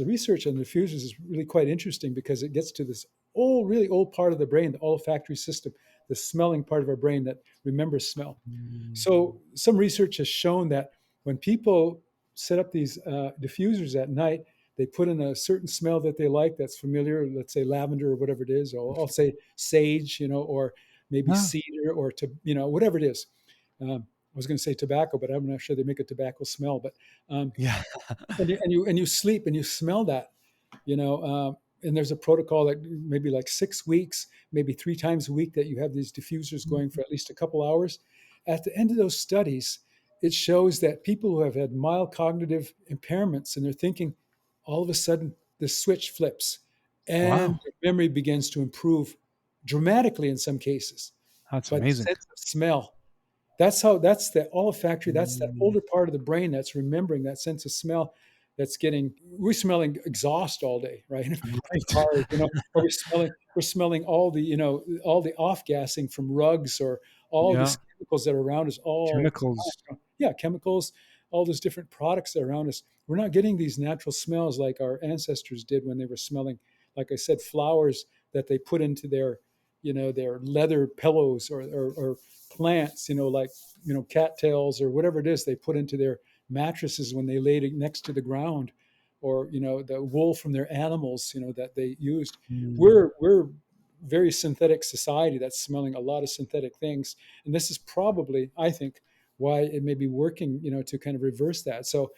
research on diffusers is really quite interesting because it gets to this really old part of the brain, the olfactory system, the smelling part of our brain that remembers smell. Mm. So some research has shown that when people set up these diffusers at night, they put in a certain smell that they like that's familiar, let's say lavender or whatever it is, or I'll say sage, or maybe Ah. cedar or whatever it is. I was going to say tobacco, but I'm not sure they make a tobacco smell. But um, Yeah. and you sleep and you smell that, you know and there's a protocol that maybe like 6 weeks, maybe 3 times a week, that you have these diffusers going for at least a couple hours. At the end of those studies, it shows that people who have had mild cognitive impairments in their thinking, all of a sudden the switch flips and Wow. their memory begins to improve dramatically in some cases. That's But the amazing. sense of smell, that's the olfactory. That's that Mm. older part of the brain that's remembering that sense of smell. We're smelling exhaust all day, right? From Right. cars, or we're smelling all the off gassing from rugs or all Yeah. these chemicals that are around us all the time. Chemicals. Yeah, chemicals, all those different products that are around us. We're not getting these natural smells like our ancestors did when they were smelling, like I said, flowers that they put into their leather pillows, or plants, like, cattails or whatever it is they put into their mattresses when they laid it next to the ground, or, the wool from their animals, that they used. Mm. We're very synthetic society that's smelling a lot of synthetic things. And this is probably, I think, why it may be working, to kind of reverse that. So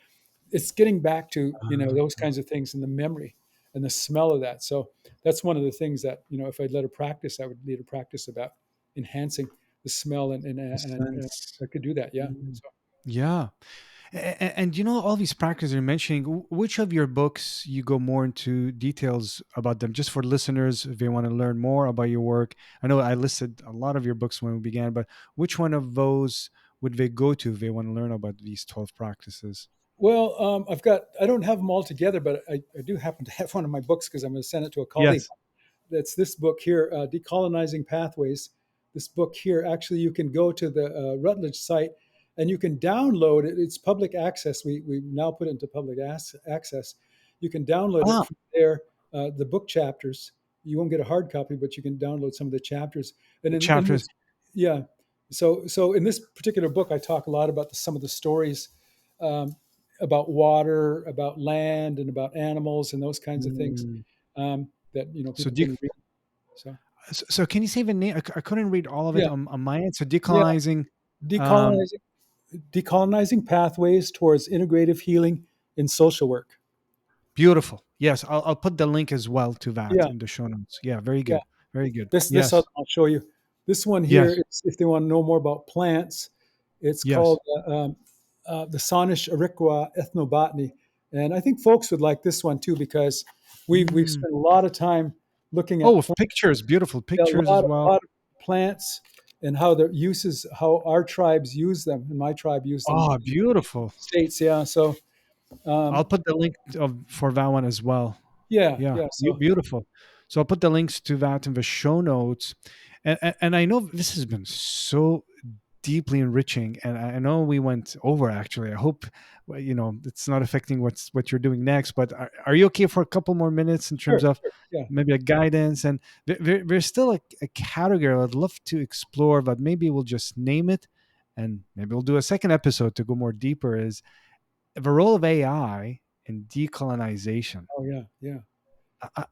it's getting back to, those Ah, kinds of things and the memory and the smell of that. So that's one of the things that, if I'd let a practice, I would lead a practice about enhancing the smell, the and sense. I could do that. Yeah. Mm. So, Yeah. And all these practices you're mentioning, which of your books you go more into details about them, just for listeners if they want to learn more about your work? I know I listed a lot of your books when we began, but which one of those would they go to if they want to learn about these 12 practices? well, I don't have them all together, but I do happen to have one of my books because I'm going to send it to a colleague. Yes. That's this book here, Decolonizing Pathways. This book here, actually, you can go to the Rutledge site. and you can download it. It's public access. We now put it into public access. You can download it Ah, from there. The book chapters. You won't get a hard copy, but you can download some of the chapters. And the in chapters. this, yeah. So in this particular book, I talk a lot about some of the stories um, about water, about land, and about animals, and those kinds of things Mm. that So, people can read. So so can you say the name? I couldn't read all of it yeah, on my end. So yeah. decolonizing. Um, Decolonizing decolonizing pathways towards integrative healing in social work. Beautiful. Yes, I'll put the link as well to that Yeah, in the show notes. Yeah, very yeah. good. Very good. This Yes. other I'll show you. This one here, Yes. if they want to know more about plants, it's Yes. called the Sonish Ariqua Ethnobotany, and I think folks would like this one too because we've Mm. spent a lot of time looking Oh, at with pictures, beautiful a pictures as a well. lot of plants and how their uses, how our tribes use them, and my tribe used them Oh, in the beautiful. States. Yeah, so I'll um, put the link for that one as well. yeah, Yeah, yeah. So beautiful. So I'll put the links to that in the show notes. And I know this has been so deeply enriching, and I know we went over actually. I hope well, it's not affecting what you're doing next. But are you okay for a couple more minutes in terms sure, of sure, yeah, maybe a guidance? And there's still a category I'd love to explore, but maybe we'll just name it, and maybe we'll do a second episode to go more deeper. Is the role of AI in decolonization? oh yeah, yeah.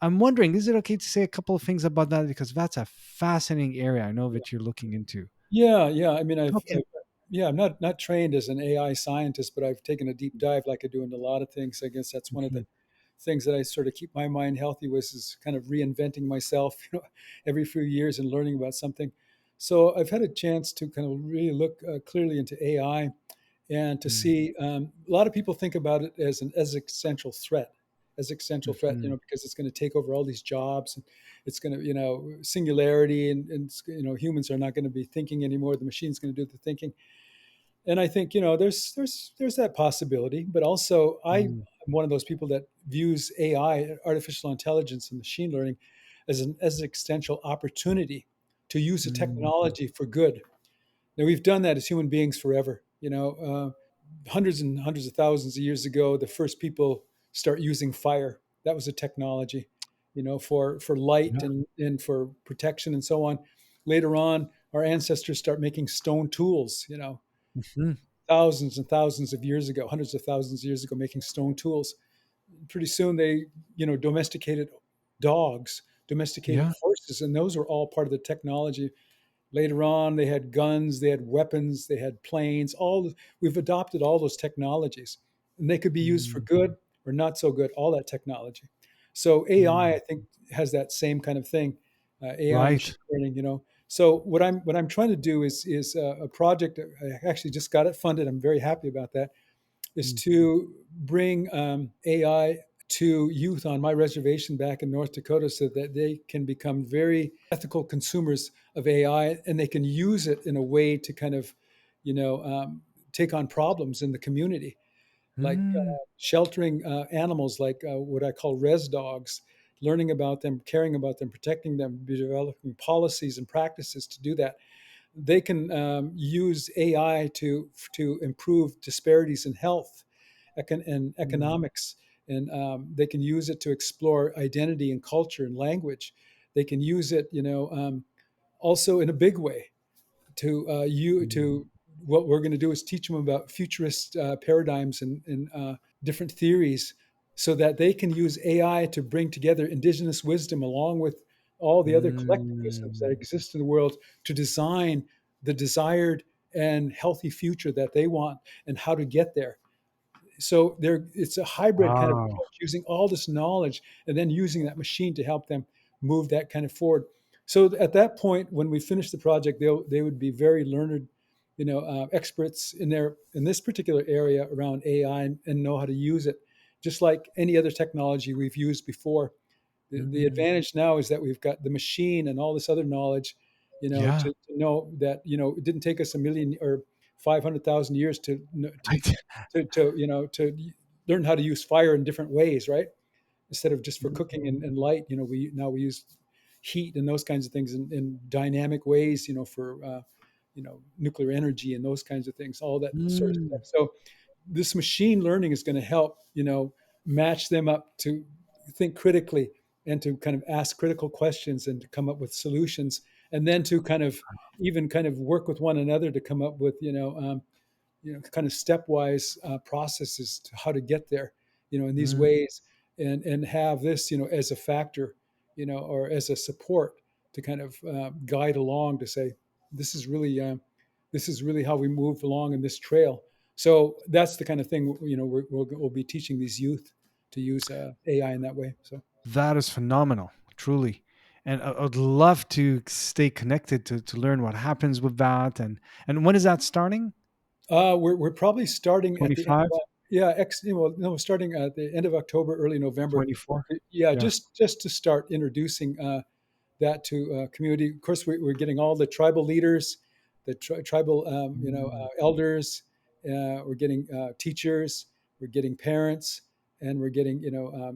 I'm wondering, is it okay to say a couple of things about that because that's a fascinating area I know that you're looking into. Yeah, yeah. I mean, Okay. yeah, I'm not trained as an AI scientist, but I've taken a deep dive like I do into a lot of things. I guess that's one of the Mhm. things that I sort of keep my mind healthy with is kind of reinventing myself, every few years and learning about something. So I've had a chance to kind of really look clearly into AI and to Mm. see a lot of people think about it as an existential threat, Mhm. because it's going to take over all these jobs and it's going to, singularity and humans are not going to be thinking anymore. The machine's going to do the thinking. And I think, there's that possibility, but also I'm Mm. one of those people that views AI, artificial intelligence and machine learning as an existential opportunity to use the Mm. technology for good. Now we've done that as human beings forever. Hundreds and hundreds of thousands of years ago, the first people start using fire. That was a technology, for light Yeah. and for protection and so on. Later on, our ancestors start making stone tools. Mhm. Thousands and thousands of years ago, hundreds of thousands of years ago, making stone tools. Pretty soon, they domesticated dogs, domesticated Yeah. horses, and those were all part of the technology. Later on, they had guns, they had weapons, they had planes. We've adopted all those technologies, and they could be used for Mm. good or not so good. All that technology. So AI, Mm. I think, has that same kind of thing. AI machine Right. learning. So what I'm trying to do is a project. I actually just got it funded. I'm very happy about that. Is Mm. to bring AI to youth on my reservation back in North Dakota so that they can become very ethical consumers of AI and they can use it in a way to kind of, you know, um, take on problems in the community, like Mm. sheltering animals, like what I call res dogs, learning about them, caring about them, protecting them, developing policies and practices to do that. They can use AI to improve disparities in health and Mm. economics, and they can use it to explore identity and culture and language. They can use it, also in a big way Mm. to what we're going to do is teach them about futurist paradigms and different theories so that they can use AI to bring together indigenous wisdom along with all the other collective wisdoms that Mm. exist in the world to design the desired and healthy future that they want and how to get there. So it's a hybrid kind of Wow. approach, using all this knowledge and then using that machine to help them move that kind of forward. So at that point, when we finish the project, they would be very learned, experts in this particular area around AI and know how to use it, just like any other technology we've used before. The Mm. advantage now is that we've got the machine and all this other knowledge, Yeah. to know that it didn't take us a million or 500,000 years Right. to learn how to use fire in different ways, right? Instead of just for cooking Mm. and light, we use heat and those kinds of things in dynamic ways, for nuclear energy and those kinds of things, all that sort of stuff. Mm, So this machine learning is going to help, match them up to think critically and to kind of ask critical questions and to come up with solutions, and then to kind of even kind of work with one another to come up with, kind of stepwise processes to how to get there, in these mm. ways, and have this, as a factor, or as a support to kind of guide along to say, this is really, this is really how we move along in this trail. So that's the kind of thing, we'll be teaching these youth to use AI in that way. So That is phenomenal, truly. And I'd love to stay connected to learn what happens with that. And when is that starting? we're probably starting at the end 25, of, yeah, no, starting at the end of October, early November. 24? Yeah, Yeah. just to start introducing that to community. Of course, we're getting all the tribal leaders, the tribal Mm, elders. We're getting teachers. We're getting parents, and we're getting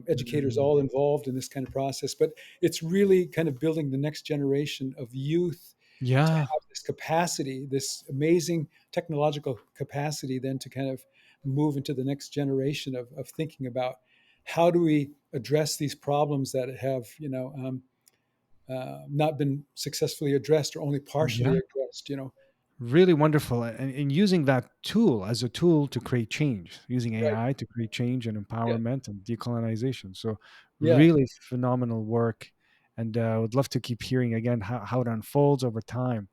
educators mm. all involved in this kind of process. But it's really kind of building the next generation of youth to Yeah. have this capacity, this amazing technological capacity, then to kind of move into the next generation of thinking about how do we address these problems that have not been successfully addressed or only partially Yeah. addressed. Really wonderful. And using that tool as a tool to create change, using Right. AI to create change and Yeah. empowerment and decolonization. So, Yeah. really phenomenal work. And I would love to keep hearing again how it unfolds over time.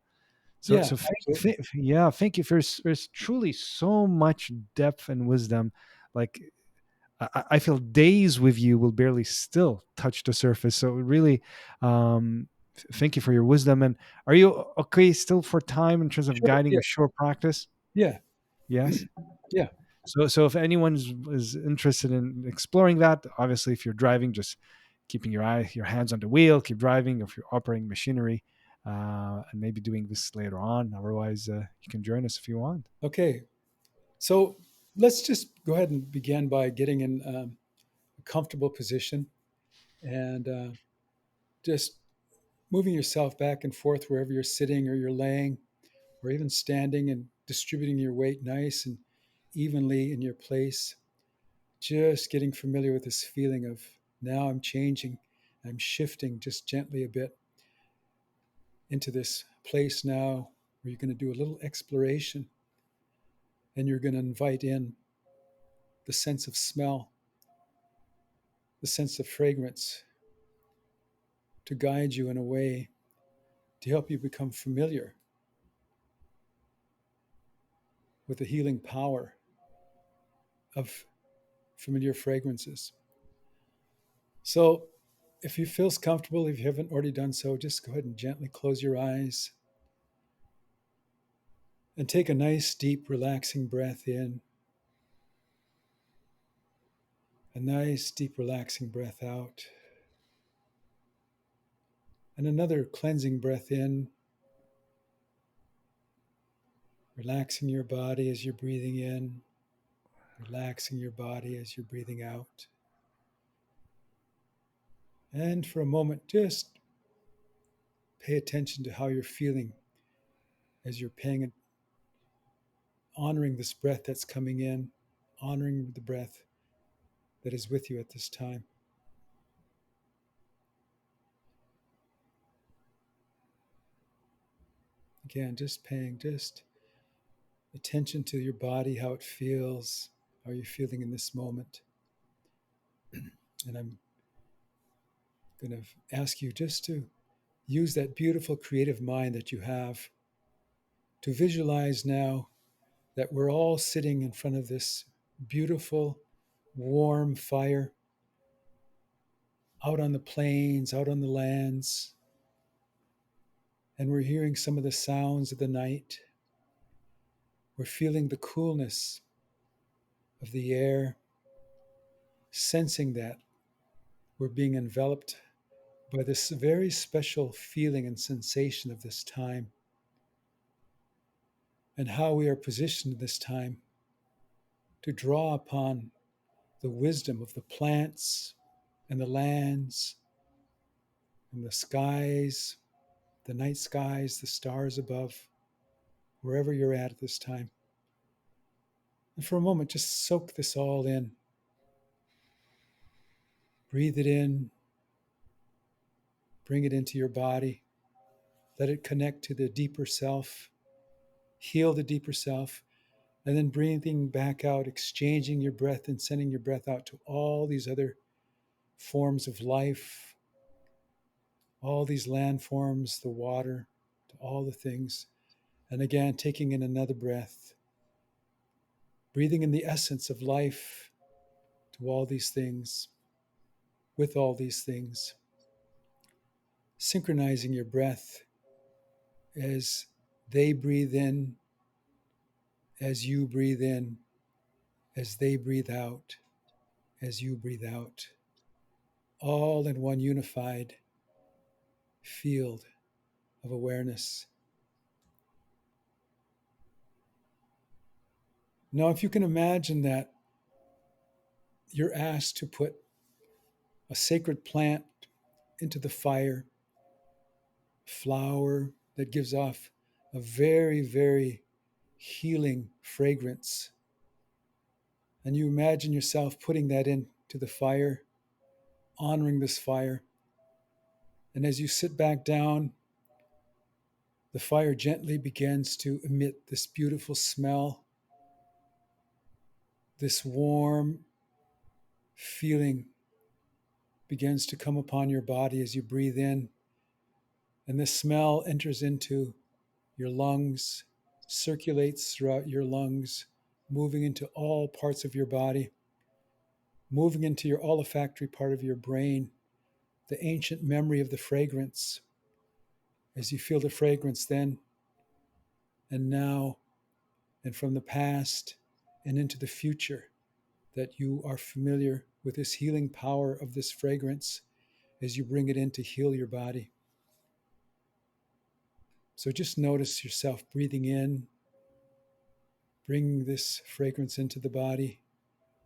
So, Yeah. so Absolutely. yeah, thank you. There's truly so much depth and wisdom. Like I feel days with you will barely still touch the surface. So really, thank you for your wisdom. And are you okay still for time in terms of Sure. guiding Yeah. a short practice? Yeah. Yes. Yeah. So if anyone is interested in exploring that, obviously, if you're driving, just keeping your hands on the wheel, keep driving. If you're operating machinery, and maybe doing this later on. Otherwise, you can join us if you want. Okay. So let's just go ahead and begin by getting in a comfortable position and just moving yourself back and forth wherever you're sitting or you're laying or even standing, and distributing your weight nice and evenly in your place. Just getting familiar with this feeling of, now I'm changing, I'm shifting just gently a bit into this place now where you're going to do a little exploration, and you're going to invite in the sense of smell, the sense of fragrance, to guide you in a way to help you become familiar with the healing power of familiar fragrances. So, if you feel comfortable, if you haven't already done so, just go ahead and gently close your eyes and take a nice, deep, relaxing breath in, a nice, deep, relaxing breath out, and another cleansing breath in, relaxing your body as you're breathing in, relaxing your body as you're breathing out. And for a moment, just pay attention to how you're feeling as you're honoring this breath that's coming in, honoring the breath that is with you at this time. Again, just paying just attention to your body, how it feels, how you're feeling in this moment. And I'm going to ask you just to use that beautiful creative mind that you have to visualize now that we're all sitting in front of this beautiful, warm fire out on the plains, out on the lands, and we're hearing some of the sounds of the night. We're feeling the coolness of the air, sensing that we're being enveloped by this very special feeling and sensation of this time, and how we are positioned this time to draw upon the wisdom of the plants and the lands and the skies, the night skies, the stars above, wherever you're at this time. And for a moment, just soak this all in. Breathe it in, bring it into your body. Let it connect to the deeper self, heal the deeper self, and then breathing back out, exchanging your breath and sending your breath out to all these other forms of life, all these landforms, the water, to all the things. And again, taking in another breath, breathing in the essence of life to all these things, with all these things, synchronizing your breath as they breathe in, as you breathe in, as they breathe out, as you breathe out, all in one unified field of awareness. Now, if you can imagine that you're asked to put a sacred plant into the fire, flower that gives off a very, very healing fragrance, and you imagine yourself putting that into the fire, honoring this fire. And as you sit back down, the fire gently begins to emit this beautiful smell, this warm feeling begins to come upon your body as you breathe in. And this smell enters into your lungs, circulates throughout your lungs, moving into all parts of your body, moving into your olfactory part of your brain, the ancient memory of the fragrance. As you feel the fragrance then and now, and from the past and into the future, that you are familiar with this healing power of this fragrance as you bring it in to heal your body. So just notice yourself breathing in, bringing this fragrance into the body,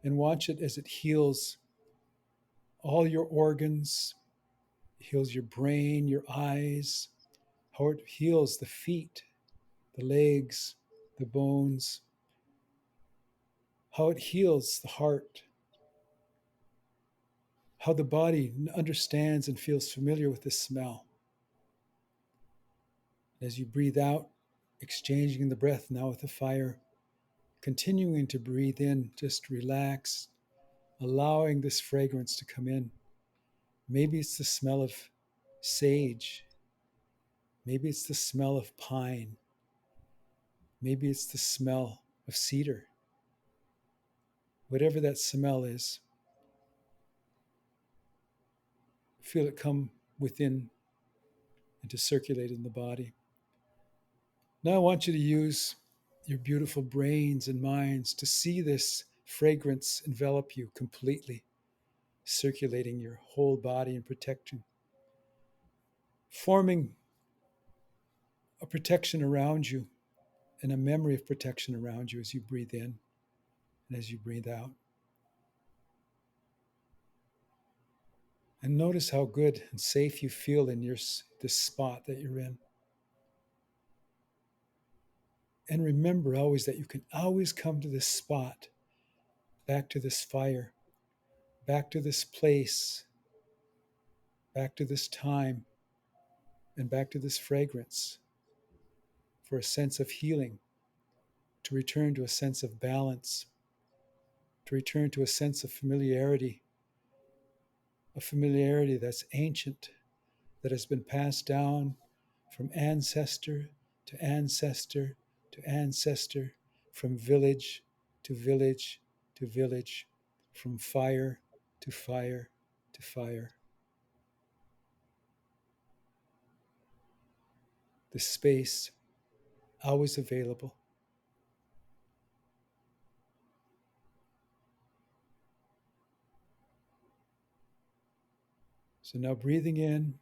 and watch it as it heals all your organs, heals your brain, your eyes, how it heals the feet, the legs, the bones, how it heals the heart, how the body understands and feels familiar with this smell. As you breathe out, exchanging the breath now with the fire, continuing to breathe in, just relax, allowing this fragrance to come in. Maybe it's the smell of sage. Maybe it's the smell of pine. Maybe it's the smell of cedar. Whatever that smell is, feel it come within and to circulate in the body. Now I want you to use your beautiful brains and minds to see this fragrance envelop you completely, circulating your whole body and protecting, forming a protection around you and a memory of protection around you as you breathe in and as you breathe out. And notice how good and safe you feel in this spot that you're in. And remember always that you can always come to this spot, back to this fire, back to this place, back to this time, and back to this fragrance for a sense of healing, to return to a sense of balance, to return to a sense of familiarity, a familiarity that's ancient, that has been passed down from ancestor to ancestor to ancestor, from village to village to village, from fire to fire to fire. The space always available. So now breathing in,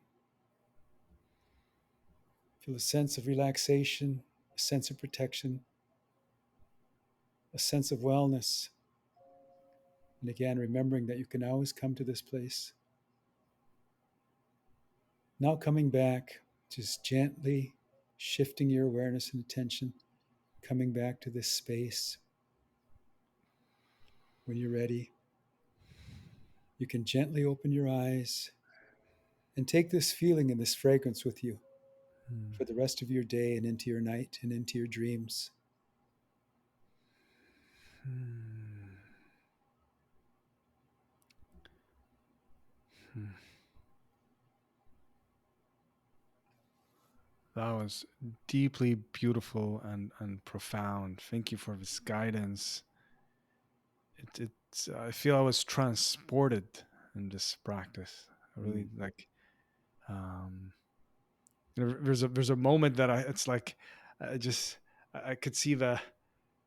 feel a sense of relaxation, a sense of protection, a sense of wellness. And again, remembering that you can always come to this place. Now coming back, just gently shifting your awareness and attention coming back to this space. When you're ready, you can gently open your eyes and take this feeling and this fragrance with you Mm. for the rest of your day and into your night and into your dreams. Mm. Mm. That was deeply beautiful and profound. Thank you for this guidance. I feel I was transported in this practice. I really Mm, like. Um, there's a moment that it's like, I just I could see the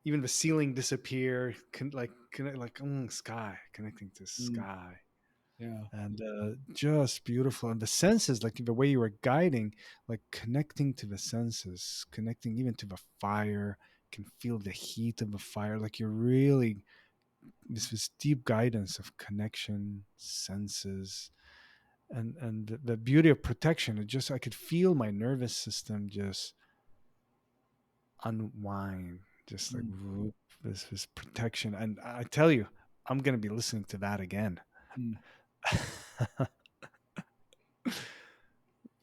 even the ceiling disappear. Sky connecting to mm, sky. yeah. And just beautiful, and the senses, like the way you were guiding, like connecting to the senses, connecting even to the fire, can feel the heat of the fire, like you're really this deep guidance of connection, senses, and the beauty of protection. It just, I could feel my nervous system just unwind, just like Mm, whoop, this protection. And I tell you, I'm gonna be listening to that again. mm.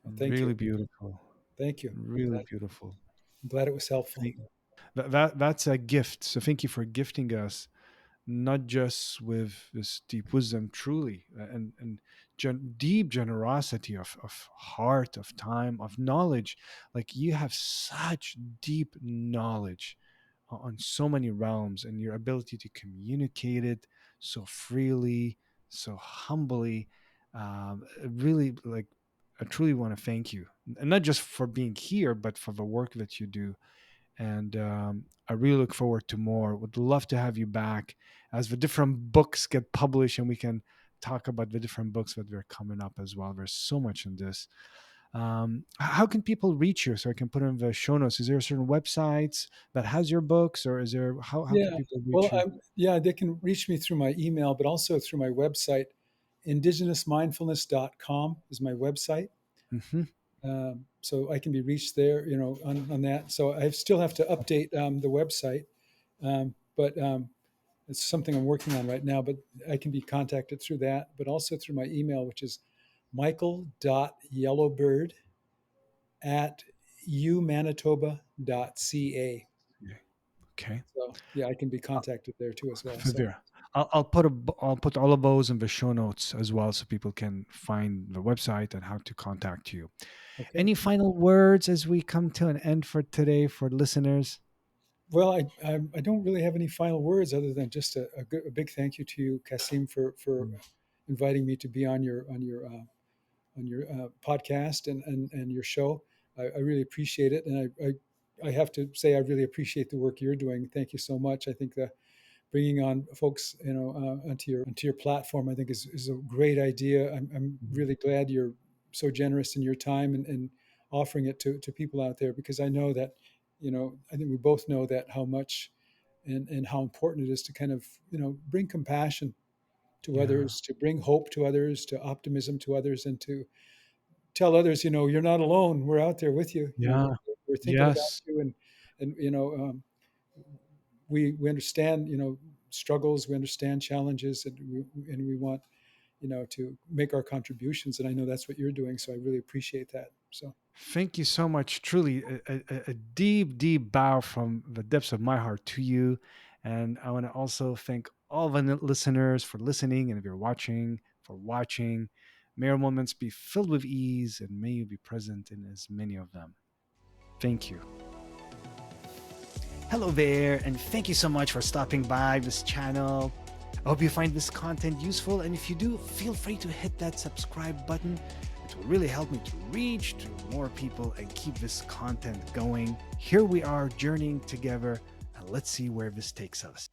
Well, thank you. Really beautiful. Thank you. Really beautiful. I'm glad it was helpful. That's a gift. So thank you for gifting us not just with this deep wisdom, truly, and deep generosity of heart, of time, of knowledge. Like you have such deep knowledge on so many realms, and your ability to communicate it so freely, so humbly. Really, like, I truly want to thank you, and not just for being here, but for the work that you do. And I really look forward to more. Would love to have you back as the different books get published, and we can talk about the different books that are coming up as well. There's so much in this. How can people reach you? So I can put in the show notes. Is there a certain websites that has your books, or is there, how can Yeah. people reach Well, you? yeah, they can reach me through my email, but also through my website. Indigenousmindfulness.com is my website. Hmm. So I can be reached there, on that. So I still have to update the website, but it's something I'm working on right now. But I can be contacted through that, but also through my email, which is michael.yellowbird at umanitoba.ca. Okay. So yeah, I can be contacted there too as well. So There. I'll put all of those in the show notes as well, so people can find the website and how to contact you. okay. Any final words as we come to an end for today for listeners? Well, I don't really have any final words other than just a big thank you to you, Kasim, for Mm. inviting me to be on your podcast and your show. I really appreciate it, and I have to say I really appreciate the work you're doing. Thank you so much. I think that bringing on folks, onto your platform, I think is a great idea. I'm really glad you're so generous in your time and offering it to people out there, because I know that, I think we both know that how much and how important it is to kind of, bring compassion to Yeah. others, to bring hope to others, to optimism to others, and to tell others, you're not alone. We're out there with you. Yeah. We're thinking about Yes. you, and we understand, struggles. We understand challenges, and we want, to make our contributions. And I know that's what you're doing. So I really appreciate that. So Thank you so much. Truly, a deep, deep bow from the depths of my heart to you. And I want to also thank all the listeners for listening. And if you're watching, for watching. May our moments be filled with ease, and may you be present in as many of them. Thank you. Hello there, and thank you so much for stopping by this channel. I hope you find this content useful, and if you do, feel free to hit that subscribe button. It will really help me to reach to more people and keep this content going. Here we are journeying together, and let's see where this takes us.